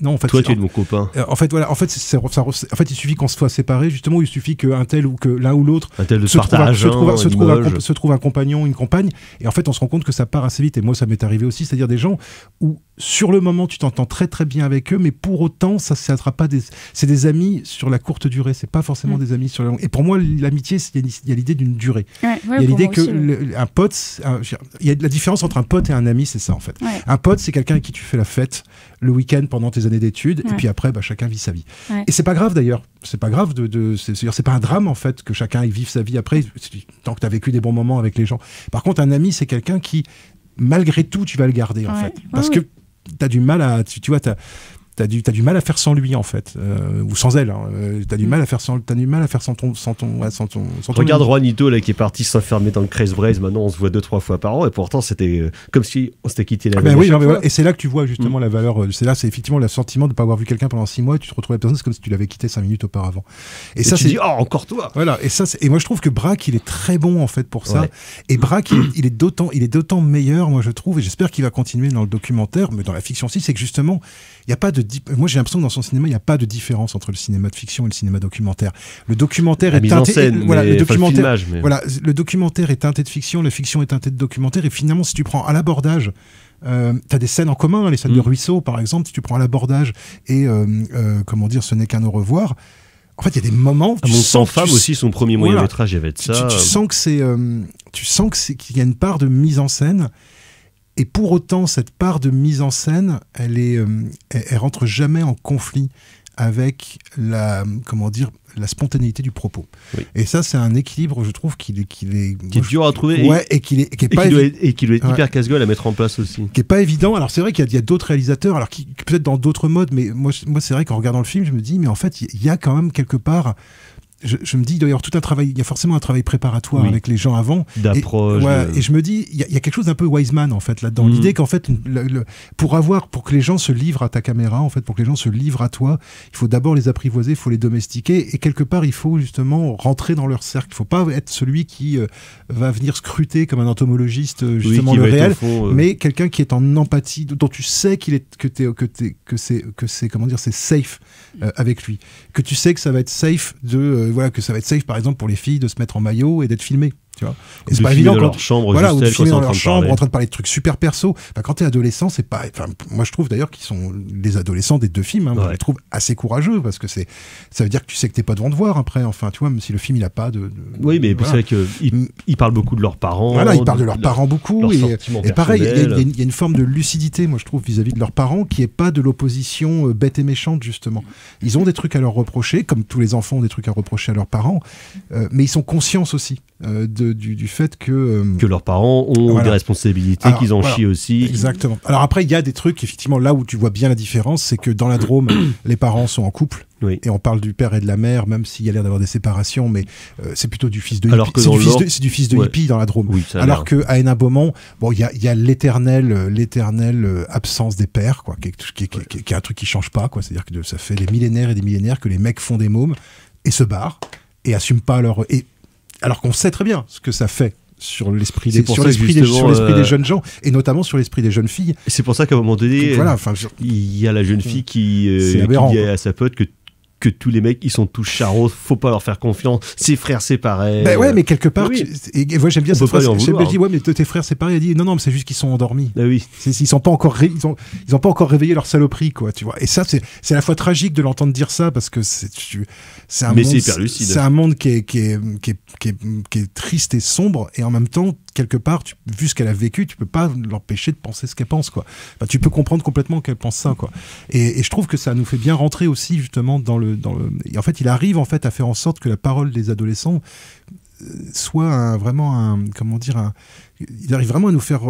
non. En fait, toi, tu es de mon copain. En fait, voilà. En fait, il suffit qu'on se soit séparés. Justement, il suffit qu'un tel ou que l'un ou l'autre se trouve un compagnon, une compagne. Et en fait, on se rend compte que ça part assez vite. Et moi, ça m'est arrivé aussi. C'est-à-dire des gens où sur le moment, tu t'entends très très bien avec eux, mais pour autant, ça ne sera pas c'est des amis sur la courte durée. C'est pas forcément des amis sur la longue. Et pour moi, l'amitié, il y a l'idée d'une durée. Il y a l'idée que un pote, il y a la différence entre un pote et un ami, c'est ça en fait. Ouais. Un pote, c'est quelqu'un avec qui tu fais la fête le week-end pendant tes années d'études, et puis après, chacun vit sa vie. Ouais. Et c'est pas grave d'ailleurs. C'est pas grave c'est pas un drame en fait que chacun vive sa vie après, tant que tu as vécu des bons moments avec les gens. Par contre, un ami, c'est quelqu'un qui, malgré tout, tu vas le garder en fait, parce que t'as du mal à, tu vois, t'as du mal à faire sans lui en fait, ou sans elle. T'as du mal à faire sans ton. Regarde Juanito là qui est parti s'enfermer dans le Crazy-Braze. Maintenant, on se voit 2-3 fois par an, et pourtant c'était comme si on s'était quitté la veille. Oui, et c'est là que tu vois justement la valeur. C'est effectivement le sentiment de ne pas avoir vu quelqu'un pendant 6 mois. Tu te retrouves la personne, c'est comme si tu l'avais quitté 5 minutes auparavant. Et ça, tu dis encore toi. Voilà. Et moi je trouve que Braque, il est très bon en fait pour ça. Ouais. Et Braque, il est d'autant meilleur, moi je trouve, et j'espère qu'il va continuer dans le documentaire, mais dans la fiction aussi, c'est que justement il y a pas de moi j'ai l'impression que dans son cinéma il n'y a pas de différence entre le cinéma de fiction et le cinéma documentaire. Le documentaire est teinté, le documentaire est teinté de fiction, la fiction est teintée de documentaire, et finalement si tu prends à l'abordage, t'as des scènes en commun, les scènes de ruisseau par exemple, si tu prends à l'abordage et comment dire, ce n'est qu'un au revoir. En fait, il y a des moments. Mon Sans Femme aussi, son premier moyen métrage, il y avait de ça. Tu sens que qu'il y a une part de mise en scène. Et pour autant, cette part de mise en scène, elle rentre jamais en conflit avec la spontanéité du propos. Oui. Et ça, c'est un équilibre, je trouve, qui est dur à trouver. Ouais, et qui doit être hyper casse-gueule à mettre en place aussi. Qui est pas évident. Alors c'est vrai qu'il y a d'autres réalisateurs, alors qui peut-être dans d'autres modes, mais moi c'est vrai qu'en regardant le film, je me dis, mais en fait, il y a quand même quelque part. Je me dis, il doit y avoir tout un travail, il y a forcément un travail préparatoire avec les gens avant. D'approche. Et je me dis, il y a quelque chose d'un peu Wiseman, en fait, là-dedans. L'idée qu'en fait, pour que les gens se livrent à ta caméra, en fait, pour que les gens se livrent à toi, il faut d'abord les apprivoiser, il faut les domestiquer, et quelque part, il faut justement rentrer dans leur cercle. Il ne faut pas être celui qui va venir scruter comme un entomologiste, justement, le réel, mais quelqu'un qui est en empathie, dont tu sais que c'est, comment dire, c'est safe avec lui. Que tu sais que ça va être safe que ça va être safe par exemple pour les filles de se mettre en maillot et d'être filmées, tu vois. Et c'est pas évident quand chambre, ou de filmer dans leur chambre en train de parler de trucs super perso. Quand t'es adolescent, c'est pas, moi je trouve d'ailleurs qu'ils sont les adolescents des deux films, je les trouve assez courageux, parce que ça veut dire que tu sais que t'es pas devant de voir après, enfin tu vois, même si le film il a pas de oui, mais c'est vrai qu'ils parlent beaucoup de leurs parents. Voilà, ils parlent de leurs parents beaucoup, et pareil, il y a une forme de lucidité, moi je trouve, vis-à-vis de leurs parents, qui est pas de l'opposition bête et méchante, justement. Ils ont des trucs à leur reprocher, comme tous les enfants ont des trucs à reprocher à leurs parents, mais ils sont conscients aussi du fait que leurs parents ont des responsabilités, qu'ils en chient aussi. Exactement. Alors après, il y a des trucs, effectivement, là où tu vois bien la différence, c'est que dans la Drôme, les parents sont en couple. Oui. Et on parle du père et de la mère, même s'il y a l'air d'avoir des séparations, mais c'est plutôt du fils de hippie. C'est du fils de hippie dans la Drôme. Oui, alors qu'à Hénin-Beaumont, il y a l'éternelle absence des pères, quoi, qui est un truc qui change pas, quoi. C'est-à-dire que ça fait des millénaires et des millénaires que les mecs font des mômes et se barrent et assument pas leur. Alors qu'on sait très bien ce que ça fait sur l'esprit des jeunes gens, et notamment sur l'esprit des jeunes filles. C'est pour ça qu'à un moment donné, il y a la jeune fille qui dit à sa pote que tous les mecs ils sont tous charros, faut pas leur faire confiance, ses frères séparés. Ouais, mais quelque part, et moi j'aime bien cette phrase. Je me dis, ouais, mais tes frères séparés, elle dit non, mais c'est juste qu'ils sont endormis. Oui. Ils sont pas encore ils ont pas encore réveillé leur saloperie, quoi, tu vois. Et ça, c'est à la fois tragique de l'entendre dire ça, parce que c'est un monde, hyper lucide. C'est un monde qui est triste et sombre, et en même temps, quelque part, vu ce qu'elle a vécu, tu peux pas l'empêcher de penser ce qu'elle pense, quoi. Enfin, tu peux comprendre complètement qu'elle pense ça, quoi. Et je trouve que ça nous fait bien rentrer aussi, justement, dans le. Et en fait, il arrive en fait à faire en sorte que la parole des adolescents soit il arrive vraiment à nous faire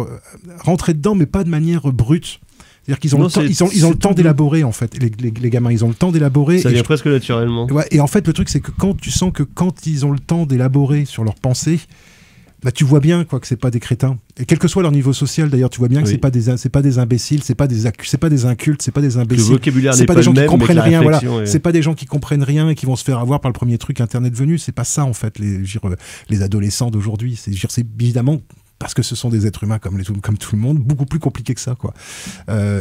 rentrer dedans, mais pas de manière brute. C'est-à-dire qu'ils ont le temps d'élaborer, en fait, les gamins, ils ont le temps d'élaborer. Ça vient presque naturellement. Ouais, et en fait, le truc, c'est que quand ils ont le temps d'élaborer sur leurs pensées, bah, tu vois bien quoi que c'est pas des crétins. Et quel que soit leur niveau social, d'ailleurs, tu vois bien que c'est pas des imbéciles, c'est pas des incultes, c'est pas des imbéciles. Le vocabulaire c'est pas des gens qui comprennent rien. Voilà. Et... C'est pas des gens qui comprennent rien et qui vont se faire avoir par le premier truc Internet venu. C'est pas ça, en fait, les adolescents d'aujourd'hui. C'est évidemment. Parce que ce sont des êtres humains comme tout le monde, beaucoup plus compliqués que ça, quoi.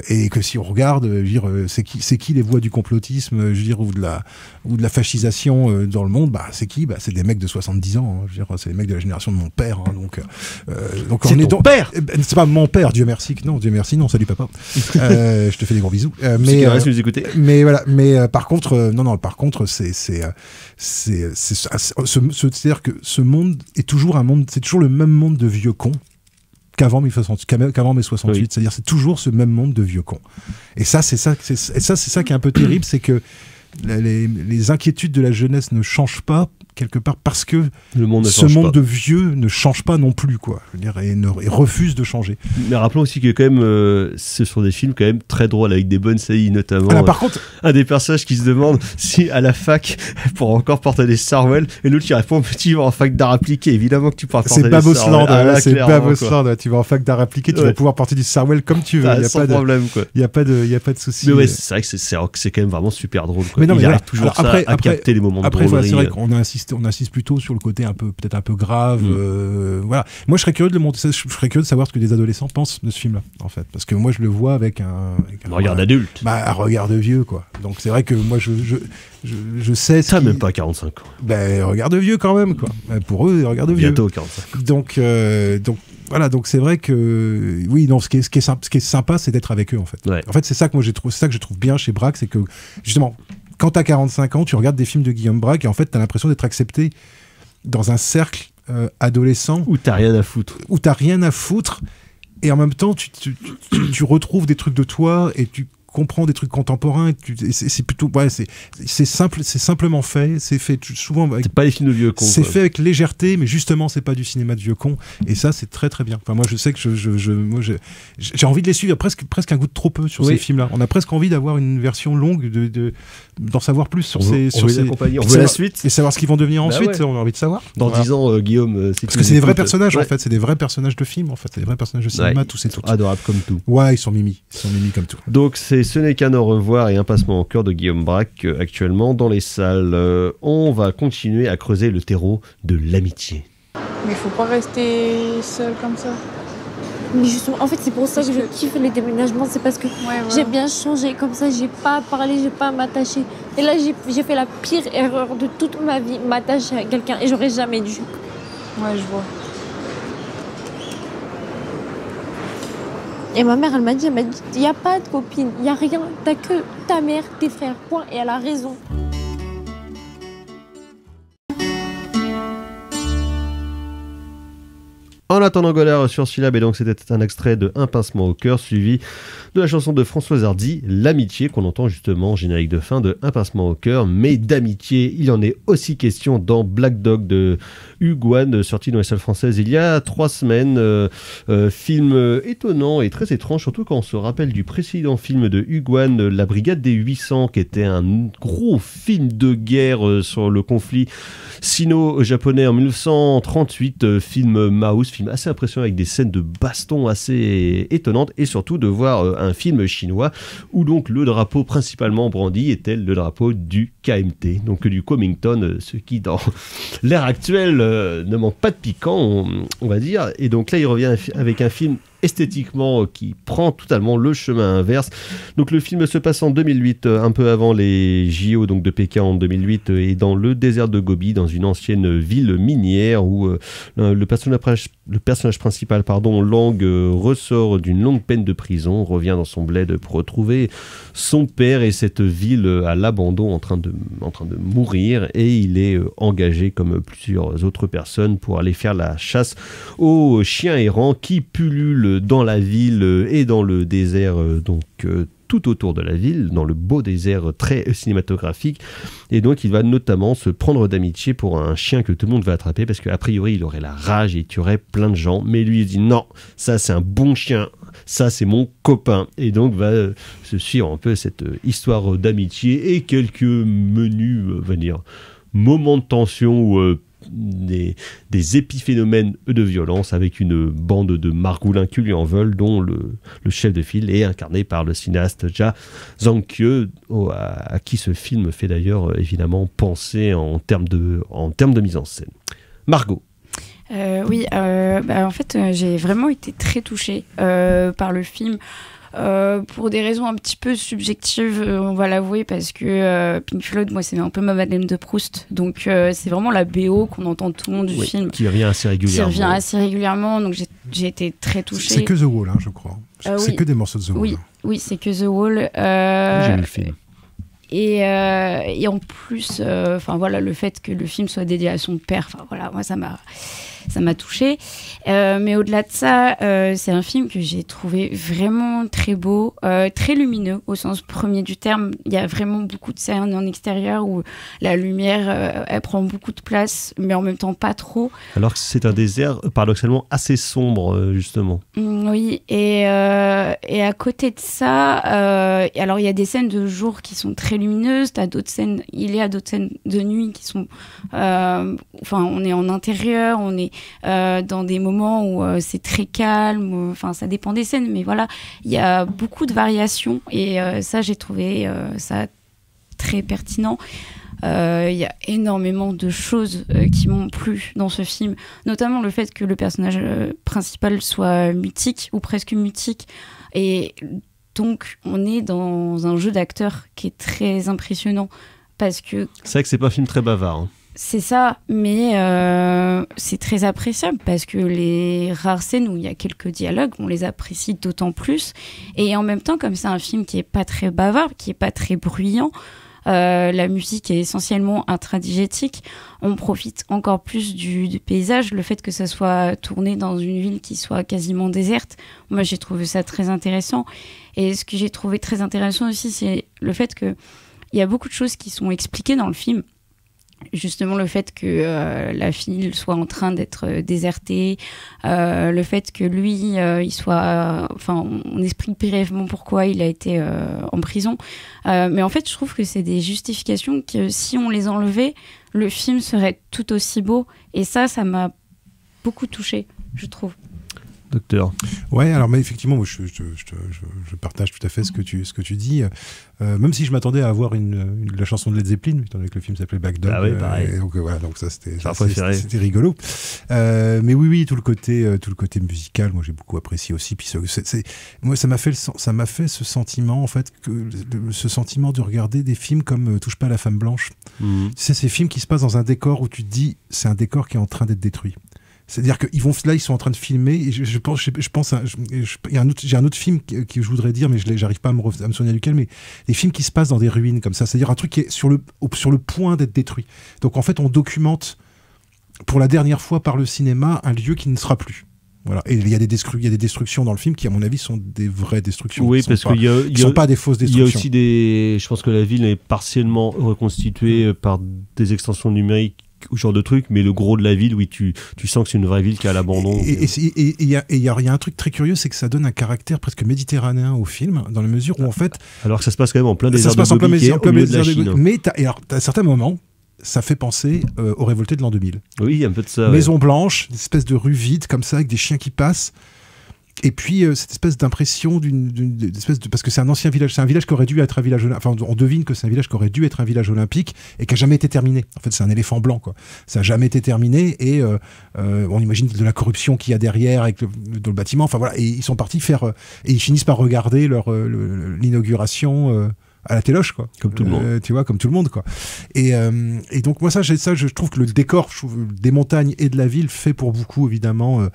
Et que si on regarde, c'est qui les voix du complotisme, ou de la fascisation dans le monde, bah c'est qui ? Bah c'est des mecs de 70 ans. Hein, c'est les mecs de la génération de mon père. Hein, donc c'est ton père. C'est pas mon père, Dieu merci, non, salut papa. Je te fais des gros bisous. Mais reste nous écouter. Mais voilà, par contre, c'est-à-dire que ce monde est toujours c'est toujours le même monde de vieux cons qu'avant mai 68, oui. C'est-à-dire c'est toujours ce même monde de vieux cons. Et ça c'est ça qui est un peu terrible, c'est que les inquiétudes de la jeunesse ne changent pas quelque part parce que ce monde de vieux ne change pas non plus, quoi. Je veux dire, et refuse de changer. Mais rappelons aussi que quand même, ce sont des films quand même très drôles avec des bonnes saillies, notamment. Alors, par contre, un des personnages qui se demande si à la fac pour encore porter des Sarwell, et l'autre qui répond tu vas en fac d'art appliqué, évidemment que tu pourras porter des Sarwell. C'est Babosland, tu vas en fac d'art appliqué, tu vas pouvoir porter du Sarwell comme tu veux. Il y a pas de souci. Mais ouais, c'est vrai que c'est quand même vraiment super drôle, quoi. Il arrive toujours à capter les moments de drôlerie. Après, c'est vrai qu'on insiste plutôt sur le côté peut-être un peu grave. Voilà. Moi, je serais curieux de savoir ce que les adolescents pensent de ce film-là, en fait, parce que moi, je le vois avec un regard d'adulte. Un regard de vieux, quoi. Donc c'est vrai que moi, je sais. Ça même pas 45 ans. Regard de vieux quand même, quoi. Pour eux, regard de vieux. Bientôt 45. Donc voilà, donc c'est vrai que oui, non, ce qui est sympa, c'est d'être avec eux, en fait. Ouais. En fait, c'est ça que je trouve bien chez Braque, c'est que justement, quand t'as 45 ans, tu regardes des films de Guillaume Braque et en fait, t'as l'impression d'être accepté dans un cercle adolescent où t'as rien à foutre. Et en même temps, tu retrouves des trucs de toi et tu comprends des trucs contemporains. C'est plutôt, c'est simple, c'est simplement fait. C'est fait souvent. C'est pas les films de vieux cons. C'est fait avec légèreté, mais justement, c'est pas du cinéma de vieux cons. Et ça, c'est très très bien. Enfin, moi, je sais que j'ai envie de les suivre. Presque un goût de trop peu sur ces films-là. On a presque envie d'avoir une version longue d'en savoir plus sur ces. On veut la suite et savoir ce qu'ils vont devenir ensuite. On a envie de savoir. Dans 10 ans, Guillaume. Parce que c'est des vrais personnages, en fait. C'est des vrais personnages de films, en fait. C'est des vrais personnages de cinéma, tous et toutes. Adorables comme tout. Ouais, ils sont mimi comme tout. Donc Ce n'est qu'un au revoir et un passement au cœur de Guillaume Braque actuellement dans les salles. On va continuer à creuser le terreau de l'amitié. Mais il faut pas rester seul comme ça. Mais justement, en fait, c'est pour ça que je kiffe les déménagements, c'est parce que j'ai bien changé comme ça, j'ai pas à parler, j'ai pas à m'attacher. Et là, j'ai fait la pire erreur de toute ma vie, m'attacher à quelqu'un, et j'aurais jamais dû. Ouais, je vois. Et ma mère, elle m'a dit, il n'y a pas de copine, il n'y a rien, t'as que ta mère, tes frères, point, et elle a raison. En attendant Godard sur Syllab, et donc c'était un extrait de Un pincement au cœur, suivi de la chanson de Françoise Hardy, L'amitié, qu'on entend justement en générique de fin de Un pincement au cœur. Mais d'amitié, il en est aussi question dans Black Dog de Hugh Wan, sorti dans les salles françaises il y a 3 semaines. Film étonnant et très étrange, surtout quand on se rappelle du précédent film de Hugh Wan, La Brigade des 800, qui était un gros film de guerre sur le conflit sino-japonais en 1938, film Maus, film assez impressionnant avec des scènes de baston assez étonnantes, et surtout de voir un film chinois où donc le drapeau principalement brandi était le drapeau du KMT, donc du Kuomintang, ce qui dans l'ère actuelle ne manque pas de piquant, on va dire. Et donc là il revient avec un film esthétiquement qui prend totalement le chemin inverse. Donc le film se passe en 2008, un peu avant les JO donc de Pékin en 2008, et dans le désert de Gobi, dans une ancienne ville minière où le personnage principal, Lang, ressort d'une longue peine de prison, revient dans son bled pour retrouver son père et cette ville à l'abandon en train de mourir, et il est engagé comme plusieurs autres personnes pour aller faire la chasse aux chiens errants qui pullulent dans la ville et dans le désert, donc tout autour de la ville, dans le beau désert très cinématographique. Et donc il va notamment se prendre d'amitié pour un chien que tout le monde va attraper, parce qu'a priori il aurait la rage et il tuerait plein de gens. Mais lui il dit non, ça c'est un bon chien, ça c'est mon copain. Et donc va se suivre un peu cette histoire d'amitié et quelques menus, moments de tension ou des épiphénomènes de violence, avec une bande de margoulins qui lui en veulent, dont le chef de file est incarné par le cinéaste Ja Zhang-Kye, à qui ce film fait d'ailleurs évidemment penser en termes de mise en scène. Margot. Oui, en fait, j'ai vraiment été très touchée par le film. Pour des raisons un petit peu subjectives, on va l'avouer, parce que Pink Floyd, moi, c'est un peu ma Madeleine de Proust. Donc, c'est vraiment la BO qu'on entend tout le long du film. Qui revient assez régulièrement. Donc, j'ai été très touchée. C'est que The Wall, je crois. C'est que des morceaux de The Wall. Oui, c'est que The Wall. J'ai vu le film. Et en plus, le fait que le film soit dédié à son père, moi, ça m'a touchée. Mais au-delà de ça, c'est un film que j'ai trouvé vraiment très beau, très lumineux au sens premier du terme. Il y a vraiment beaucoup de scènes en extérieur où la lumière, elle prend beaucoup de place, mais en même temps pas trop. Alors que c'est un désert paradoxalement assez sombre, justement. Oui, et à côté de ça, alors il y a des scènes de jour qui sont très lumineuses, il y a d'autres scènes de nuit qui sont... on est en intérieur, on est dans des moments où c'est très calme, ça dépend des scènes, mais voilà, il y a beaucoup de variations, et ça, j'ai trouvé ça très pertinent. Il y a énormément de choses qui m'ont plu dans ce film, notamment le fait que le personnage principal soit mutique, ou presque mutique, et donc on est dans un jeu d'acteur qui est très impressionnant, parce que... C'est vrai que c'est pas un film très bavard, C'est ça, mais c'est très appréciable, parce que les rares scènes où il y a quelques dialogues, on les apprécie d'autant plus. Et en même temps, comme c'est un film qui est pas très bavard, qui est pas très bruyant, la musique est essentiellement intradigétique, on profite encore plus du paysage, le fait que ça soit tourné dans une ville qui soit quasiment déserte. Moi, j'ai trouvé ça très intéressant. Et ce que j'ai trouvé très intéressant aussi, c'est le fait qu'il y a beaucoup de choses qui sont expliquées dans le film. Justement, le fait que la fille soit en train d'être désertée, le fait que lui, il soit... on explique brièvement pourquoi il a été en prison. Mais en fait, je trouve que c'est des justifications que si on les enlevait, le film serait tout aussi beau. Et ça m'a beaucoup touchée, je trouve. Docteur. Ouais, alors mais effectivement, moi, je partage tout à fait ce que tu dis. Même si je m'attendais à avoir la chanson de Led Zeppelin, étant donné que le film s'appelait Black Dog. Ah oui, pareil. Donc ça c'était rigolo. Mais oui, tout le côté musical, moi j'ai beaucoup apprécié aussi. Puis moi ça m'a fait ce sentiment en fait, ce sentiment de regarder des films comme Touche pas à la femme blanche. Tu sais, ces films qui se passent dans un décor où tu te dis c'est un décor qui est en train d'être détruit. C'est-à-dire qu'ils ils sont en train de filmer, et j'ai un autre film que je voudrais dire, mais j'arrive pas à me souvenir duquel, mais des films qui se passent dans des ruines comme ça, c'est-à-dire un truc qui est sur le point d'être détruit. Donc en fait, on documente pour la dernière fois par le cinéma un lieu qui ne sera plus. Voilà. Et il y a des destructions dans le film qui, à mon avis, sont des vraies destructions. Oui, parce qu'il ne sont pas des fausses destructions. Il y a aussi je pense que la ville est partiellement reconstituée par des extensions numériques, ou genre de truc, mais le gros de la ville, oui, tu sens que c'est une vraie ville qui est à l'abandon. Et il y a un truc très curieux, c'est que ça donne un caractère presque méditerranéen au film, dans la mesure où en fait... Alors que ça se passe quand même en plein désert de Gobi, au milieu de la Chine. Mais à certains moments, ça fait penser aux révoltés de l'an 2000. Oui, il y a un peu de ça. Maison blanche, une espèce de rue vide, comme ça, avec des chiens qui passent. Et puis cette espèce d'impression parce que c'est un ancien village, c'est un village qui aurait dû être un village, on devine que c'est un village qui aurait dû être un village olympique et qui a jamais été terminé. En fait, c'est un éléphant blanc, quoi. Ça a jamais été terminé, et on imagine de la corruption qu'il y a derrière avec dans le bâtiment. Enfin voilà, et ils sont partis et ils finissent par regarder l'inauguration à la téloche, quoi. Comme tout le monde. Tu vois, comme tout le monde, quoi. Et donc, moi, je trouve que le décor des montagnes et de la ville fait pour beaucoup, évidemment.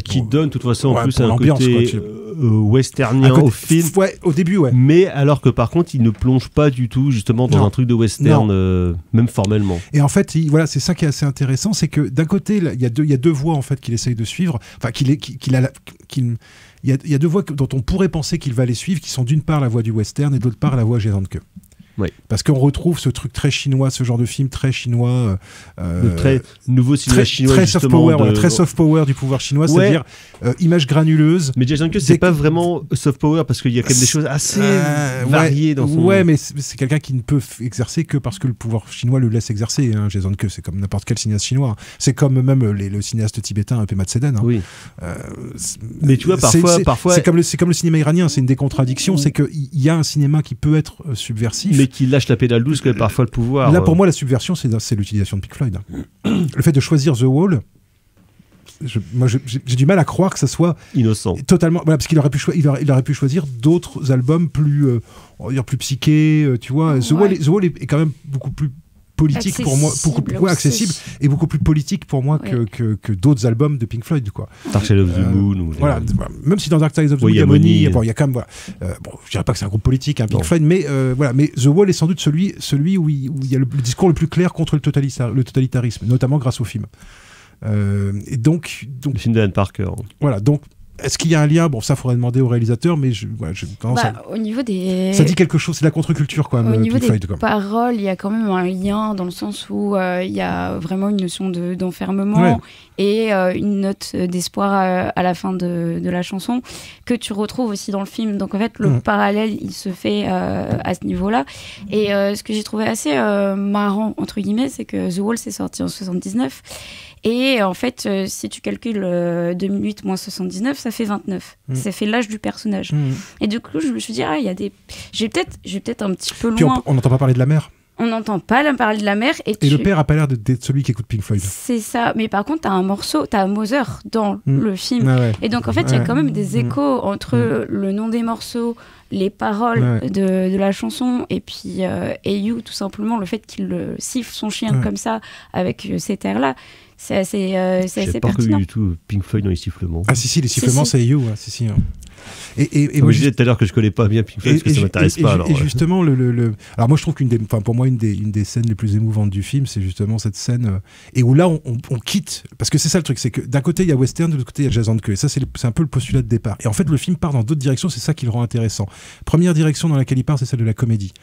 Qui donne, de toute façon, en plus, un côté westernien au film. Ouais, au début, ouais. Mais alors que, par contre, il ne plonge pas du tout, justement, dans un truc de western, même formellement. Et en fait, voilà, c'est ça qui est assez intéressant, c'est que d'un côté, il y a deux voies, en fait, qu'il essaye de suivre, enfin, il y a deux voies dont on pourrait penser qu'il va les suivre, qui sont d'une part la voie du western et d'autre part la voie Jason Ke. Oui. Parce qu'on retrouve ce truc très chinois, ce genre de film très chinois. Le très nouveau cinéma chinois. Très soft power, très soft power du pouvoir chinois, c'est-à-dire image granuleuse. Mais Jason Ke, c'est pas vraiment soft power parce qu'il y a quand même des choses assez variées dans son. Ouais, mais c'est quelqu'un qui ne peut exercer que parce que le pouvoir chinois le laisse exercer. Hein, Jason Ke, c'est comme n'importe quel cinéaste chinois. C'est comme même le cinéaste tibétain Pema Tsedan. Hein. Oui. Mais tu vois, parfois. C'est comme le cinéma iranien, c'est une des contradictions, c'est qu'il y a un cinéma qui peut être subversif. Mais qui lâche la pédale douce que parfois le pouvoir. Là, pour moi, la subversion, c'est l'utilisation de Pink Floyd. Le fait de choisir The Wall, j'ai du mal à croire que ça soit innocent. Totalement, voilà, parce qu'il aurait pu choisir d'autres albums plus, on va dire plus psychés, tu vois. The Wall est quand même beaucoup plus politique accessible pour moi, beaucoup plus accessible et beaucoup plus politique pour moi que d'autres albums de Pink Floyd, quoi. Dark Side of the Moon. Voilà, même si dans Dark Side of the Moon, il y a Money, bon, il y a quand même, bon, je dirais pas que c'est un groupe politique, hein, Pink Floyd, mais voilà, mais The Wall est sans doute celui où il y a le discours le plus clair contre le totalitarisme, notamment grâce au film. Et donc le film d'Alan Parker. Voilà, donc. Est-ce qu'il y a un lien ? Bon, ça, faudrait demander au réalisateur, mais au niveau des... Ça dit quelque chose, c'est la contre-culture, quand même. Au niveau Pink Floyd, des paroles, il y a quand même un lien dans le sens où il y a vraiment une notion d'enfermement et une note d'espoir à la fin de la chanson que tu retrouves aussi dans le film. Donc, en fait, le parallèle, il se fait à ce niveau-là. Et ce que j'ai trouvé assez marrant, entre guillemets, c'est que The Wall s'est sorti en 79. Et en fait, si tu calcules 2 minutes moins 79, ça fait 29. Ça fait l'âge du personnage. Et du coup, je me suis dit, il y a des... J'ai peut-être un petit peu loin. Puis on n'entend pas parler de la mère. On n'entend pas parler de la mère. Et le père a pas l'air d'être celui qui écoute Pink Floyd. C'est ça. Mais par contre, t'as un Mother dans le film. Et donc, en fait, il y a quand même des échos entre le nom des morceaux, les paroles de la chanson, et puis You, tout simplement, le fait qu'il siffle son chien comme ça, avec cet air-là. C'est assez pertinent. J'ai pas reconnu du tout Pink Floyd dans les sifflements. Ah si, les sifflements, c'est You. Si. Et moi, je disais tout à l'heure que je connais pas bien Pink Floyd parce que ça m'intéresse pas. Et justement, alors moi je trouve pour moi une des scènes les plus émouvantes du film, c'est justement cette scène et où là on quitte, parce que c'est ça le truc, c'est que d'un côté il y a western, de l'autre côté il y a Jason Ke, et ça c'est un peu le postulat de départ. Et en fait le film part dans d'autres directions, c'est ça qui le rend intéressant. Première direction dans laquelle il part, c'est celle de la comédie,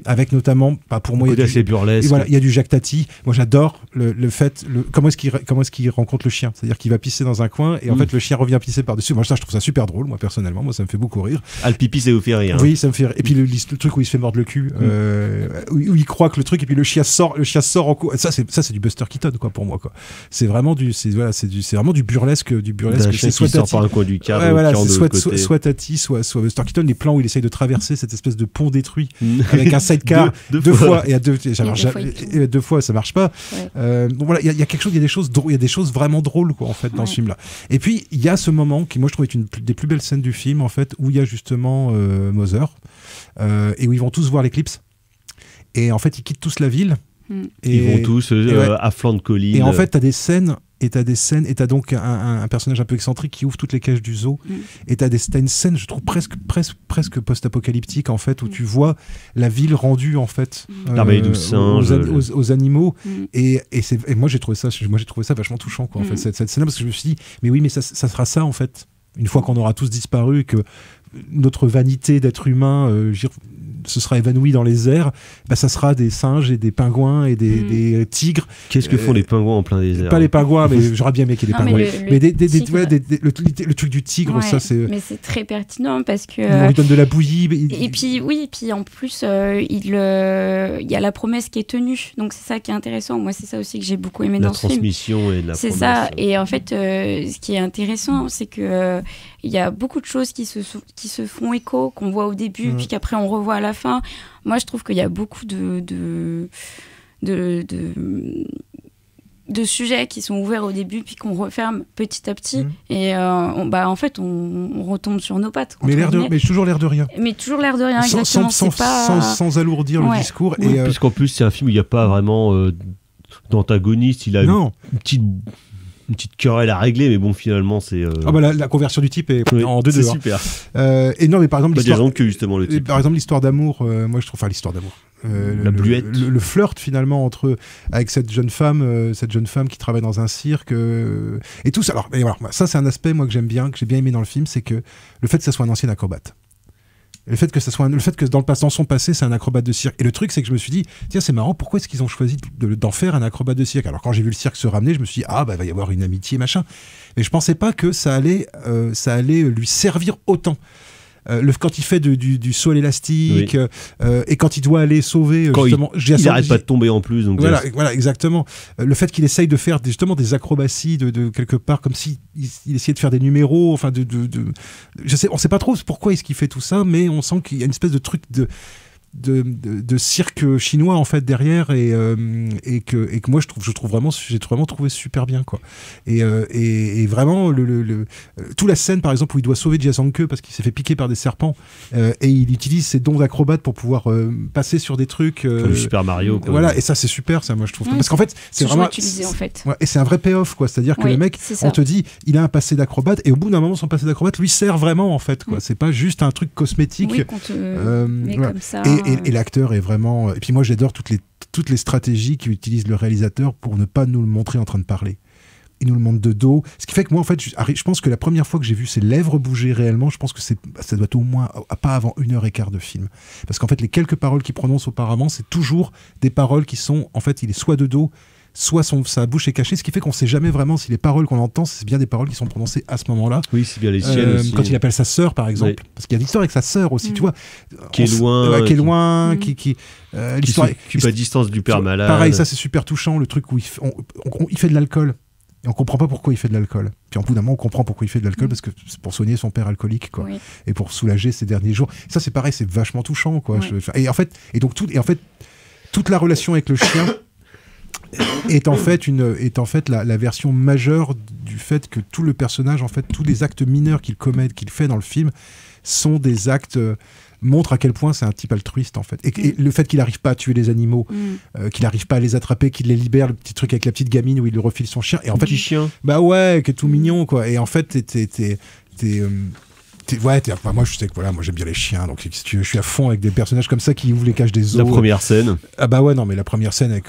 avec notamment, pour moi, il y a burlesque. Voilà, il y a du Jacques Tati. Moi j'adore le fait, comment est-ce qu'il rencontre le chien, c'est-à-dire qu'il va pisser dans un coin et en fait le chien revient pisser par-dessus. Moi ça je trouve ça super drôle, moi personnellement, moi ça me fait beaucoup rire. Ah, le pipi, ça vous fait rire. Oui, ça me fait rire. Et puis le truc où il se fait mordre le cul, où il croit que le truc, et puis le chien sort en cours. Ça c'est du Buster Keaton, quoi, pour moi, quoi. C'est vraiment c'est vraiment du burlesque. C'est soit Tati, sort par un coin du cadre, soit Tati, soit Buster Keaton. Les plans où il essaye de traverser cette espèce de pont détruit avec un sidecar deux fois, et deux fois ça marche pas. Bon, voilà, il y a quelque chose, il y a des choses vraiment drôles, quoi, en fait, dans ce film-là. Et puis il y a ce moment qui, moi, je trouve est une des plus belles scènes du film, en fait, où il y a justement Mother, et où ils vont tous voir l'éclipse. Et en fait, ils quittent tous la ville. Ils vont tous à flanc de colline. Et en fait, t'as des scènes, et t'as donc un personnage un peu excentrique qui ouvre toutes les cages du zoo. Et t'as une scène, je trouve, presque post-apocalyptique, en fait, où tu vois la ville rendue, en fait, aux animaux. Et moi, j'ai trouvé ça vachement touchant, quoi, en fait, cette scène-là, parce que je me suis dit, mais oui, mais ça sera ça, en fait. Une fois qu'on aura tous disparu, que notre vanité d'être humain se sera évanouie dans les airs, ça sera des singes et des pingouins et des tigres. Qu'est-ce que font les pingouins en plein désert? Pas les pingouins, mais j'aurais bien aimé qu'il y ait des pingouins. Mais le truc du tigre, ça c'est... Mais c'est très pertinent parce que... On lui donne de la bouillie. Et puis en plus, il y a la promesse qui est tenue. Donc c'est ça qui est intéressant. Moi, c'est ça aussi que j'ai beaucoup aimé dans ce film. La transmission et la promesse. C'est ça. Et en fait, ce qui est intéressant, c'est que il y a beaucoup de choses qui se font écho, qu'on voit au début, puis qu'après on revoit à la fin. Moi, je trouve qu'il y a beaucoup de sujets qui sont ouverts au début, puis qu'on referme petit à petit. Et en fait, on retombe sur nos pattes. Mais toujours l'air de rien. Mais toujours l'air de rien, exactement. Sans alourdir le discours. Et puisqu'en plus, c'est un film où il n'y a pas vraiment d'antagoniste. Il a une petite querelle à régler, mais bon, finalement, c'est... la conversion du type est en 2-2. C'est super. Et non, mais par exemple... l'histoire... justement, le type. Par exemple, l'histoire d'amour, moi, je trouve... Enfin, l'histoire d'amour. le flirt finalement avec cette jeune femme qui travaille dans un cirque et tout ça. Alors, et voilà, ça c'est un aspect moi que j'ai bien aimé dans le film, c'est que le fait que ça soit un ancien acrobate. Le fait que dans son passé c'est un acrobate de cirque. Et le truc c'est que je me suis dit tiens c'est marrant, pourquoi est-ce qu'ils ont choisi d'en faire un acrobate de cirque? Alors quand j'ai vu le cirque se ramener, je me suis dit il va y avoir une amitié machin. Mais je pensais pas que ça allait lui servir autant. Quand il fait du saut à l'élastique et quand il doit aller sauver quand justement, il n'arrête pas de tomber en plus donc voilà exactement, le fait qu'il essaye de faire justement des acrobaties de quelque part comme si il essayait de faire des numéros, enfin on sait pas trop pourquoi est-ce qu'il fait tout ça, mais on sent qu'il y a une espèce de truc de cirque chinois en fait derrière et que moi j'ai vraiment trouvé super bien quoi, et vraiment toute la scène par exemple où il doit sauver Jia Zhangke parce qu'il s'est fait piquer par des serpents et il utilise ses dons d'acrobate pour pouvoir passer sur des trucs comme Super Mario quoi. Voilà, et ça c'est super ça, moi je trouve parce qu'en fait c'est vraiment utilisé en fait. Et c'est un vrai payoff quoi, c'est-à-dire que le mec on te dit il a un passé d'acrobate et au bout d'un moment son passé d'acrobate lui sert vraiment en fait quoi, c'est pas juste un truc cosmétique comme ça. Et l'acteur est vraiment... Et puis moi, j'adore toutes les stratégies qu'utilise le réalisateur pour ne pas nous le montrer en train de parler. Il nous le montre de dos. Ce qui fait que moi, en fait, je pense que la première fois que j'ai vu ses lèvres bouger réellement, je pense que ça doit être au moins pas avant 1h15 de film. Parce qu'en fait, les quelques paroles qu'il prononce auparavant, c'est toujours des paroles qui sont... En fait, il est soit de dos, soit sa bouche est cachée, ce qui fait qu'on ne sait jamais vraiment si les paroles qu'on entend, c'est bien des paroles qui sont prononcées à ce moment-là. Oui, c'est bien les siennes aussi. Quand il appelle sa sœur, par exemple. Oui. Parce qu'il y a l'histoire avec sa sœur aussi, tu vois. Qui est loin. L'histoire... Qui à distance du père malade. Pareil, ça c'est super touchant, le truc où il fait de l'alcool. Et on comprend pas pourquoi il fait de l'alcool. Puis en bout d'un moment, on comprend pourquoi il fait de l'alcool, parce que c'est pour soigner son père alcoolique, quoi. Oui. Et pour soulager ses derniers jours. Ça, c'est pareil, c'est vachement touchant, quoi. Ouais. Et en fait, toute la relation avec le chien est en fait la version majeure du fait que tout le personnage, en fait, tous les actes mineurs qu'il fait dans le film, sont des actes montre à quel point c'est un type altruiste en fait, et le fait qu'il n'arrive pas à tuer les animaux, qu'il n'arrive pas à les attraper, qu'il les libère, le petit truc avec la petite gamine où il lui refile son chien, et en fait petit chien, bah ouais, qui est tout mignon quoi, et en fait moi je sais que voilà, moi j'aime bien les chiens, donc si tu veux, je suis à fond avec des personnages comme ça qui ouvrent les cages des zoos. La première scène. Ah bah ouais, non mais la première scène avec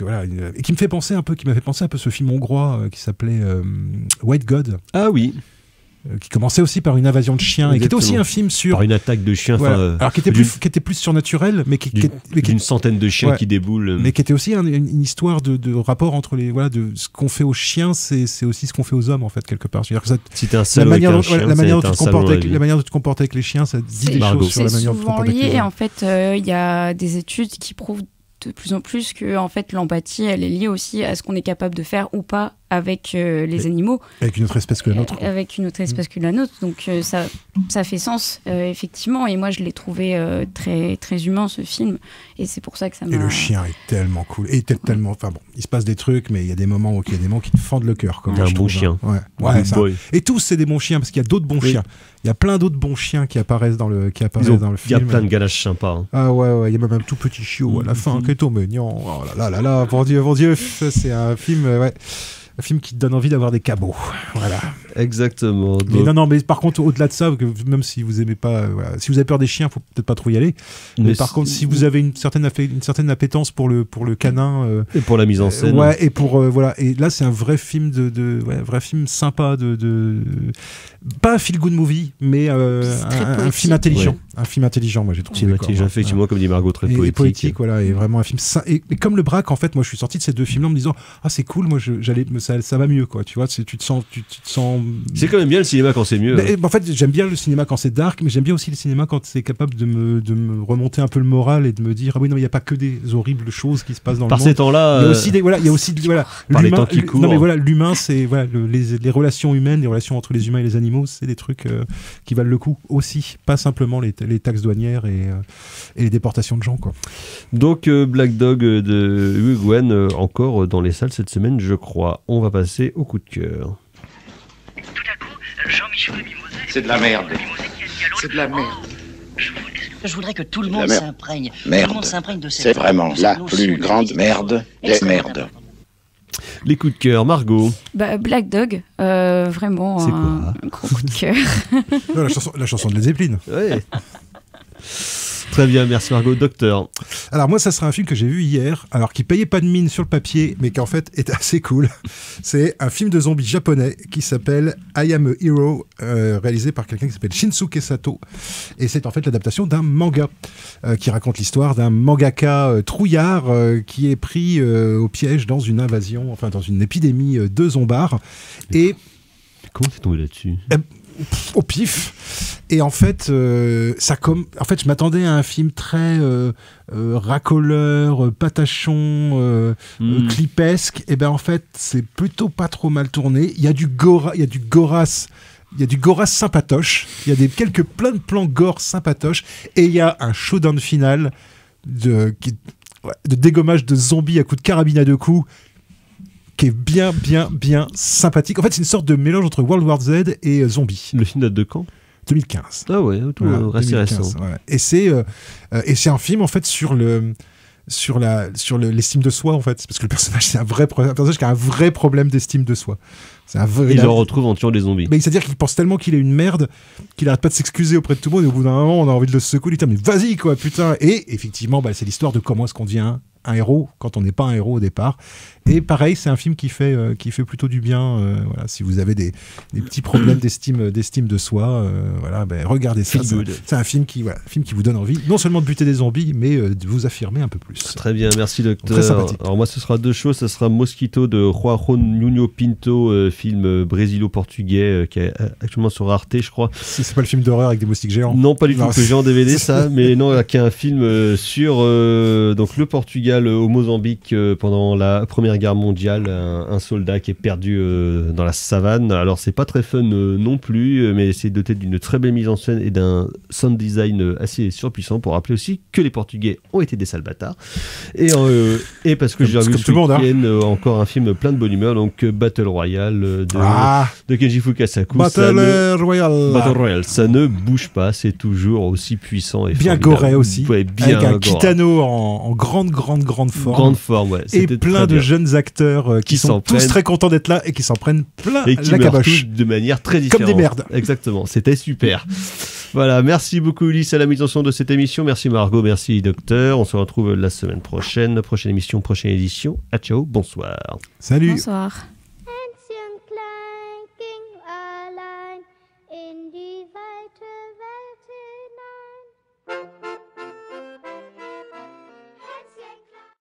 et qui m'a fait penser un peu ce film hongrois qui s'appelait White God. Ah oui. Qui commençait aussi par une invasion de chiens. Exactement. Et qui était aussi un film sur... Par une attaque de chiens. Voilà. Alors qui était plus surnaturel, mais d'une centaine de chiens qui déboulent. Mais qui était aussi une histoire de rapport entre les... Voilà, de ce qu'on fait aux chiens, c'est aussi ce qu'on fait aux hommes, en fait, quelque part. C'est-à-dire que ça, si t'es un salaud avec un chien, la manière dont tu te comportes avec les chiens, ça dit des choses sur la manière dont tu te comportes avec les hommes. Et en fait, il y a des études qui prouvent de plus en plus que en fait, l'empathie, elle est liée aussi à ce qu'on est capable de faire ou pas avec les animaux. Avec une autre espèce que la nôtre. Avec une autre espèce que la nôtre. Donc ça fait sens, effectivement. Et moi, je l'ai trouvé très, très humain, ce film. Et c'est pour ça que ça m'a... Et le chien est tellement cool. Et tellement... Enfin bon, il se passe des trucs, mais il y a des moments où il y a des moments qui te fendent le cœur. C'est un bon chien. Ouais, ça. Et tous, c'est des bons chiens, parce qu'il y a d'autres bons chiens. Il y a plein d'autres bons chiens qui apparaissent dans le film. Il y a plein de ganaches sympas. Hein. Ah ouais, il y a même un tout petit chiot à la fin qui est tout mignon. Oh là là, bon Dieu, ça, c'est un film... Un film qui te donne envie d'avoir des cabots. Voilà. Exactement. Donc... Mais par contre, au-delà de ça, même si vous aimez pas, si vous avez peur des chiens, faut peut-être pas trop y aller. Mais par contre, si vous avez une certaine appétence pour le canin et pour la mise en scène, et pour voilà. Et là, c'est un vrai film vrai film sympa pas un feel-good movie, mais un film intelligent. Ouais. Un film intelligent, moi j'ai trouvé. Film intelligent, effectivement, comme dit Margot, très poétique. Et poétique, voilà, et vraiment un film. Et comme le Braque, en fait, moi je suis sorti de ces deux films-là en me disant, c'est cool, moi ça va mieux, quoi. Tu vois, tu te sens. C'est quand même bien le cinéma quand c'est mieux. Mais, en fait, j'aime bien le cinéma quand c'est dark, mais j'aime bien aussi le cinéma quand c'est capable de me remonter un peu le moral et de me dire, oui, non, il n'y a pas que des horribles choses qui se passent dans le monde. Par ces temps-là. Il y a aussi par les temps qui courent. Non, mais voilà, l'humain, c'est les relations humaines, les relations entre les humains et les animaux, c'est des trucs qui valent le coup aussi, pas simplement les taxes douanières et les déportations de gens, quoi. Donc Black Dog de Hugh Gwen encore dans les salles cette semaine, je crois. On va passer au coup de cœur. Tout à coup, Jean-Michel Mimosé... C'est de la merde. C'est de la merde. Je voudrais que tout le monde s'imprègne. Merde. Tout le monde s'imprègne de cette... C'est vraiment la plus grande merde des merdes. Les coups de cœur, Margot. Black Dog, vraiment un gros coup de cœur. Non, la chanson de Led Zeppelin. Ouais. Très bien, merci Margot. Docteur. Alors moi, ça sera un film que j'ai vu hier, alors qui payait pas de mine sur le papier, mais qui en fait est assez cool. C'est un film de zombies japonais qui s'appelle I Am a Hero, réalisé par quelqu'un qui s'appelle Shinsuke Sato. Et c'est en fait l'adaptation d'un manga qui raconte l'histoire d'un mangaka trouillard qui est pris au piège dans une invasion, enfin dans une épidémie de zombards. Et comment c'est tombé là-dessus? Au pif. Et en fait, je m'attendais à un film très racoleur, patachon, clipesque. Et ben en fait, c'est plutôt pas trop mal tourné. Il y a du goras sympatoche. Il y a quelques plein de plans gore sympatoches. Et il y a un showdown final de dégommage de zombies à coups de carabine à 2 coups, qui est bien sympathique. En fait, c'est une sorte de mélange entre World War Z et Zombie. Le film date de quand? 2015. Ah ouais, assez récent. Ouais. Et c'est un film en fait sur l'estime de soi en fait, parce que le personnage c'est un personnage qui a un vrai problème d'estime de soi. Il le retrouve en tuant des zombies. Mais c'est-à-dire qu'il pense tellement qu'il est une merde qu'il arrête pas de s'excuser auprès de tout le monde, et au bout d'un moment on a envie de le secouer, lui dire mais vas-y quoi putain. Et effectivement c'est l'histoire de comment est-ce qu'on devient un héros quand on n'est pas un héros au départ. Et pareil, c'est un film qui fait plutôt du bien. Voilà, si vous avez des petits problèmes d'estime de soi, regardez ça. C'est un film qui vous donne envie, non seulement de buter des zombies, mais de vous affirmer un peu plus. Très bien, merci docteur. Très sympathique. Alors moi, ce sera 2 choses. Ça sera Mosquito de Joaquim Nuno Pinto, film brésilo-portugais qui est actuellement sur Arte, je crois. C'est pas le film d'horreur avec des moustiques géants? Non, pas du tout, que j'ai en DVD ça, mais non, qui est un film sur donc le Portugal au Mozambique pendant la Première Guerre mondiale, un soldat qui est perdu dans la savane. Alors c'est pas très fun non plus, mais c'est doté d'une très belle mise en scène et d'un sound design assez surpuissant, pour rappeler aussi que les Portugais ont été des sales bâtards. Et parce que j'ai vu ce week-end encore un film plein de bonne humeur, donc Battle Royale de Kenji Fukasaku. Battle Royale, ça ne bouge pas, c'est toujours aussi puissant et bien formidable. goré aussi, bien avec un Kitano en grande forme. Grande forme, ouais. Et plein de jeunes acteurs qui sont tous très contents d'être là et qui s'en prennent plein et qui la caboche. De manière très différente. Comme des merdes. Exactement, c'était super. Voilà, merci beaucoup Ulysse à la mise en son de cette émission. Merci Margot, merci docteur. On se retrouve la semaine prochaine. Prochaine émission, prochaine édition. À ciao, bonsoir. Salut. Bonsoir.